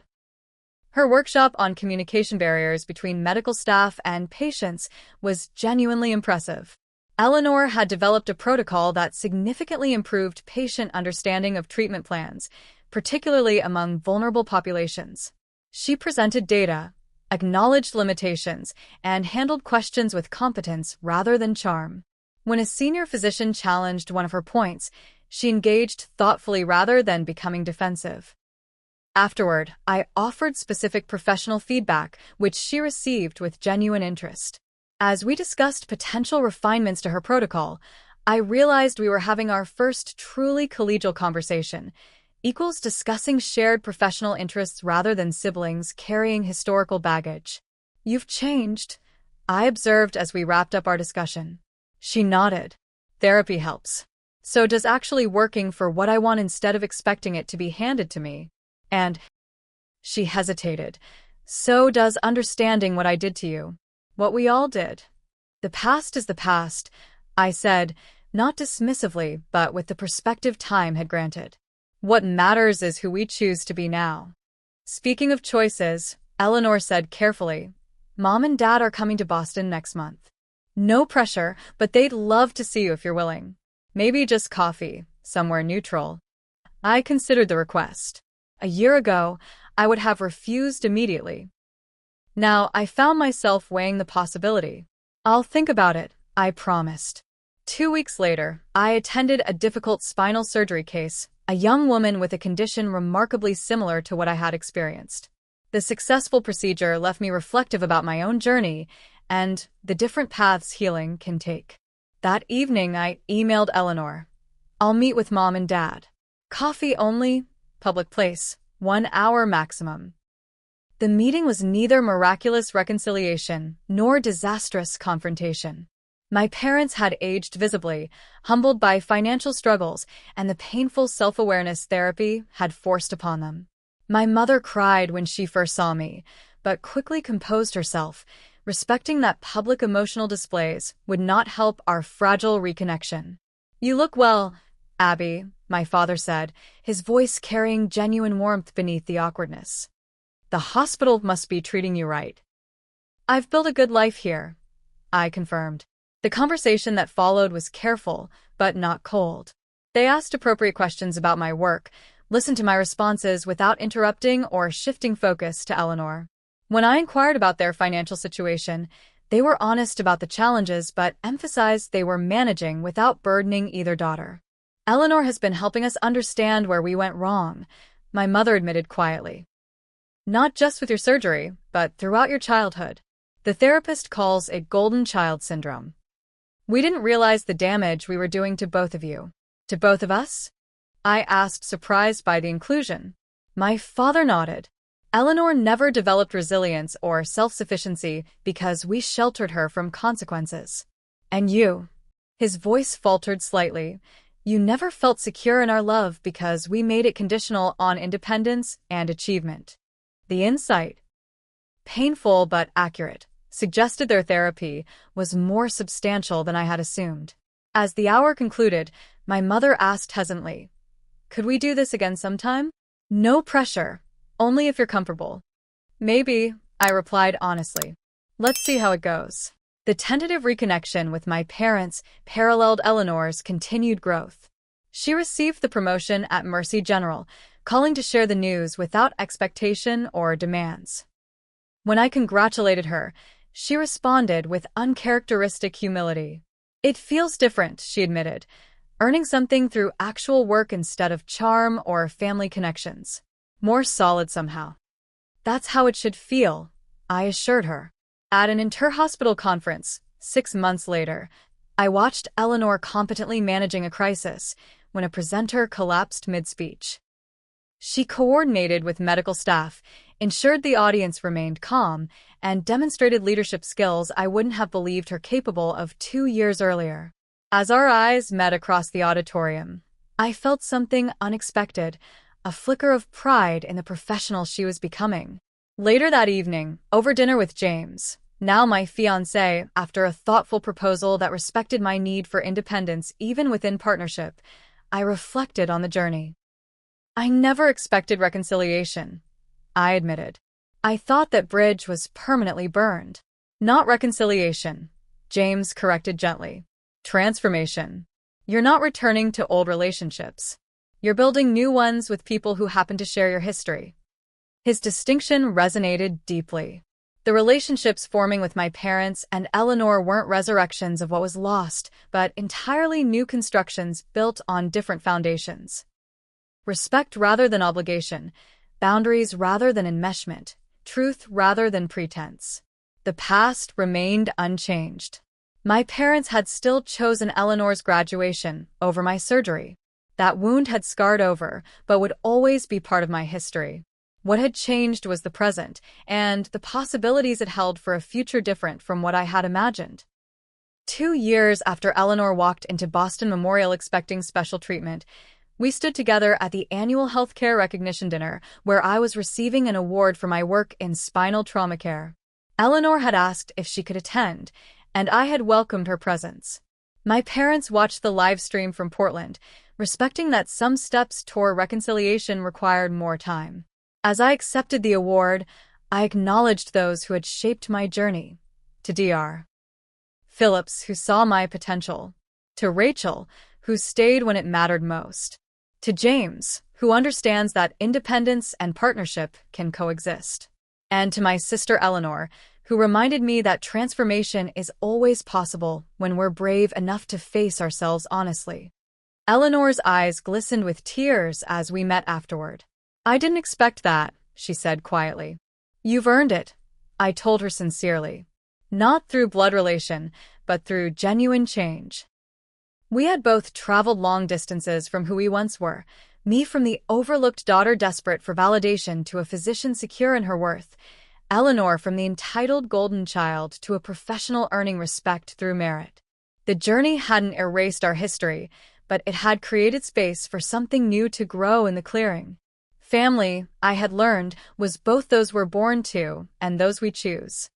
Speaker 1: Her workshop on communication barriers between medical staff and patients was genuinely impressive. Eleanor had developed a protocol that significantly improved patient understanding of treatment plans, particularly among vulnerable populations. She presented data, acknowledged limitations, and handled questions with competence rather than charm. When a senior physician challenged one of her points, she engaged thoughtfully rather than becoming defensive. Afterward, I offered specific professional feedback, which she received with genuine interest. As we discussed potential refinements to her protocol, I realized we were having our first truly collegial conversation, equals discussing shared professional interests rather than siblings carrying historical baggage. You've changed, I observed as we wrapped up our discussion. She nodded. Therapy helps. So does actually working for what I want instead of expecting it to be handed to me. And she hesitated. So does understanding what I did to you. What we all did. The past is the past, I said, not dismissively, but with the perspective time had granted. What matters is who we choose to be now. Speaking of choices, Eleanor said carefully, Mom and Dad are coming to Boston next month. No pressure, but they'd love to see you if you're willing. Maybe just coffee, somewhere neutral. I considered the request. A year ago, I would have refused immediately. Now, I found myself weighing the possibility. I'll think about it, I promised. 2 weeks later, I attended a difficult spinal surgery case, a young woman with a condition remarkably similar to what I had experienced. The successful procedure left me reflective about my own journey and the different paths healing can take. That evening, I emailed Eleanor. I'll meet with Mom and Dad. Coffee only, public place, 1 hour maximum. The meeting was neither miraculous reconciliation nor disastrous confrontation. My parents had aged visibly, humbled by financial struggles and the painful self-awareness therapy had forced upon them. My mother cried when she first saw me, but quickly composed herself, respecting that public emotional displays would not help our fragile reconnection. You look well, Abby, my father said, his voice carrying genuine warmth beneath the awkwardness. The hospital must be treating you right. I've built a good life here, I confirmed. The conversation that followed was careful, but not cold. They asked appropriate questions about my work, listened to my responses without interrupting or shifting focus to Eleanor. When I inquired about their financial situation, they were honest about the challenges but emphasized they were managing without burdening either daughter. Eleanor has been helping us understand where we went wrong, my mother admitted quietly. Not just with your surgery, but throughout your childhood. The therapist calls it golden child syndrome. We didn't realize the damage we were doing to both of you. To both of us? I asked, surprised by the inclusion. My father nodded. Eleanor never developed resilience or self-sufficiency because we sheltered her from consequences. And you? His voice faltered slightly. You never felt secure in our love because we made it conditional on independence and achievement. The insight. painful but accurate, suggested their therapy was more substantial than I had assumed. As the hour concluded, my mother asked hesitantly, "Could we do this again sometime?" "No pressure, only if you're comfortable." "Maybe," I replied honestly. "Let's see how it goes." The tentative reconnection with my parents paralleled Eleanor's continued growth. She received the promotion at Mercy General, calling to share the news without expectation or demands. When I congratulated her, she responded with uncharacteristic humility. "It feels different," she admitted, "earning something through actual work instead of charm or family connections. More solid somehow." "That's how it should feel," I assured her. At an inter-hospital conference, 6 months later, I watched Eleanor competently managing a crisis when a presenter collapsed mid-speech. She coordinated with medical staff, ensured the audience remained calm, and demonstrated leadership skills I wouldn't have believed her capable of 2 years earlier. As our eyes met across the auditorium, I felt something unexpected, a flicker of pride in the professional she was becoming. Later that evening, over dinner with James, now my fiancé, after a thoughtful proposal that respected my need for independence even within partnership, I reflected on the journey. "I never expected reconciliation," I admitted. "I thought that bridge was permanently burned." "Not reconciliation," James corrected gently. "Transformation. You're not returning to old relationships. You're building new ones with people who happen to share your history." His distinction resonated deeply. The relationships forming with my parents and Eleanor weren't resurrections of what was lost, but entirely new constructions built on different foundations. Respect rather than obligation, boundaries rather than enmeshment, truth rather than pretense. The past remained unchanged. My parents had still chosen Eleanor's graduation over my surgery. That wound had scarred over, but would always be part of my history. What had changed was the present, and the possibilities it held for a future different from what I had imagined. 2 years after Eleanor walked into Boston Memorial expecting special treatment, we stood together at the annual healthcare recognition dinner where I was receiving an award for my work in spinal trauma care. Eleanor had asked if she could attend, and I had welcomed her presence. My parents watched the live stream from Portland, respecting that some steps toward reconciliation required more time. As I accepted the award, I acknowledged those who had shaped my journey. To Dr. Phillips, who saw my potential. To Rachel, who stayed when it mattered most. To James, who understands that independence and partnership can coexist. And to my sister Eleanor, who reminded me that transformation is always possible when we're brave enough to face ourselves honestly. Eleanor's eyes glistened with tears as we met afterward. "I didn't expect that," she said quietly. "You've earned it," I told her sincerely. Not through blood relation, but through genuine change. We had both traveled long distances from who we once were, me from the overlooked daughter desperate for validation to a physician secure in her worth, Eleanor from the entitled golden child to a professional earning respect through merit. The journey hadn't erased our history, but it had created space for something new to grow in the clearing. Family, I had learned, was both those we're born to and those we choose.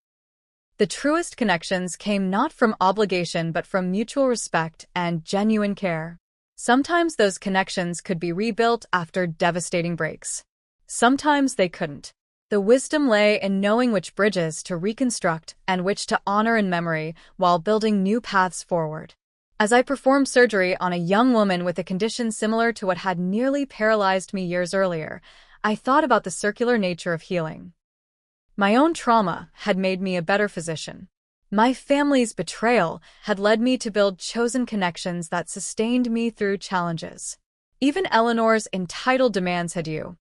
Speaker 1: The truest connections came not from obligation but from mutual respect and genuine care. Sometimes those connections could be rebuilt after devastating breaks. Sometimes they couldn't. The wisdom lay in knowing which bridges to reconstruct and which to honor in memory while building new paths forward. As I performed surgery on a young woman with a condition similar to what had nearly paralyzed me years earlier, I thought about the circular nature of healing. My own trauma had made me a better physician. My family's betrayal had led me to build chosen connections that sustained me through challenges. Even Eleanor's entitled demands had you.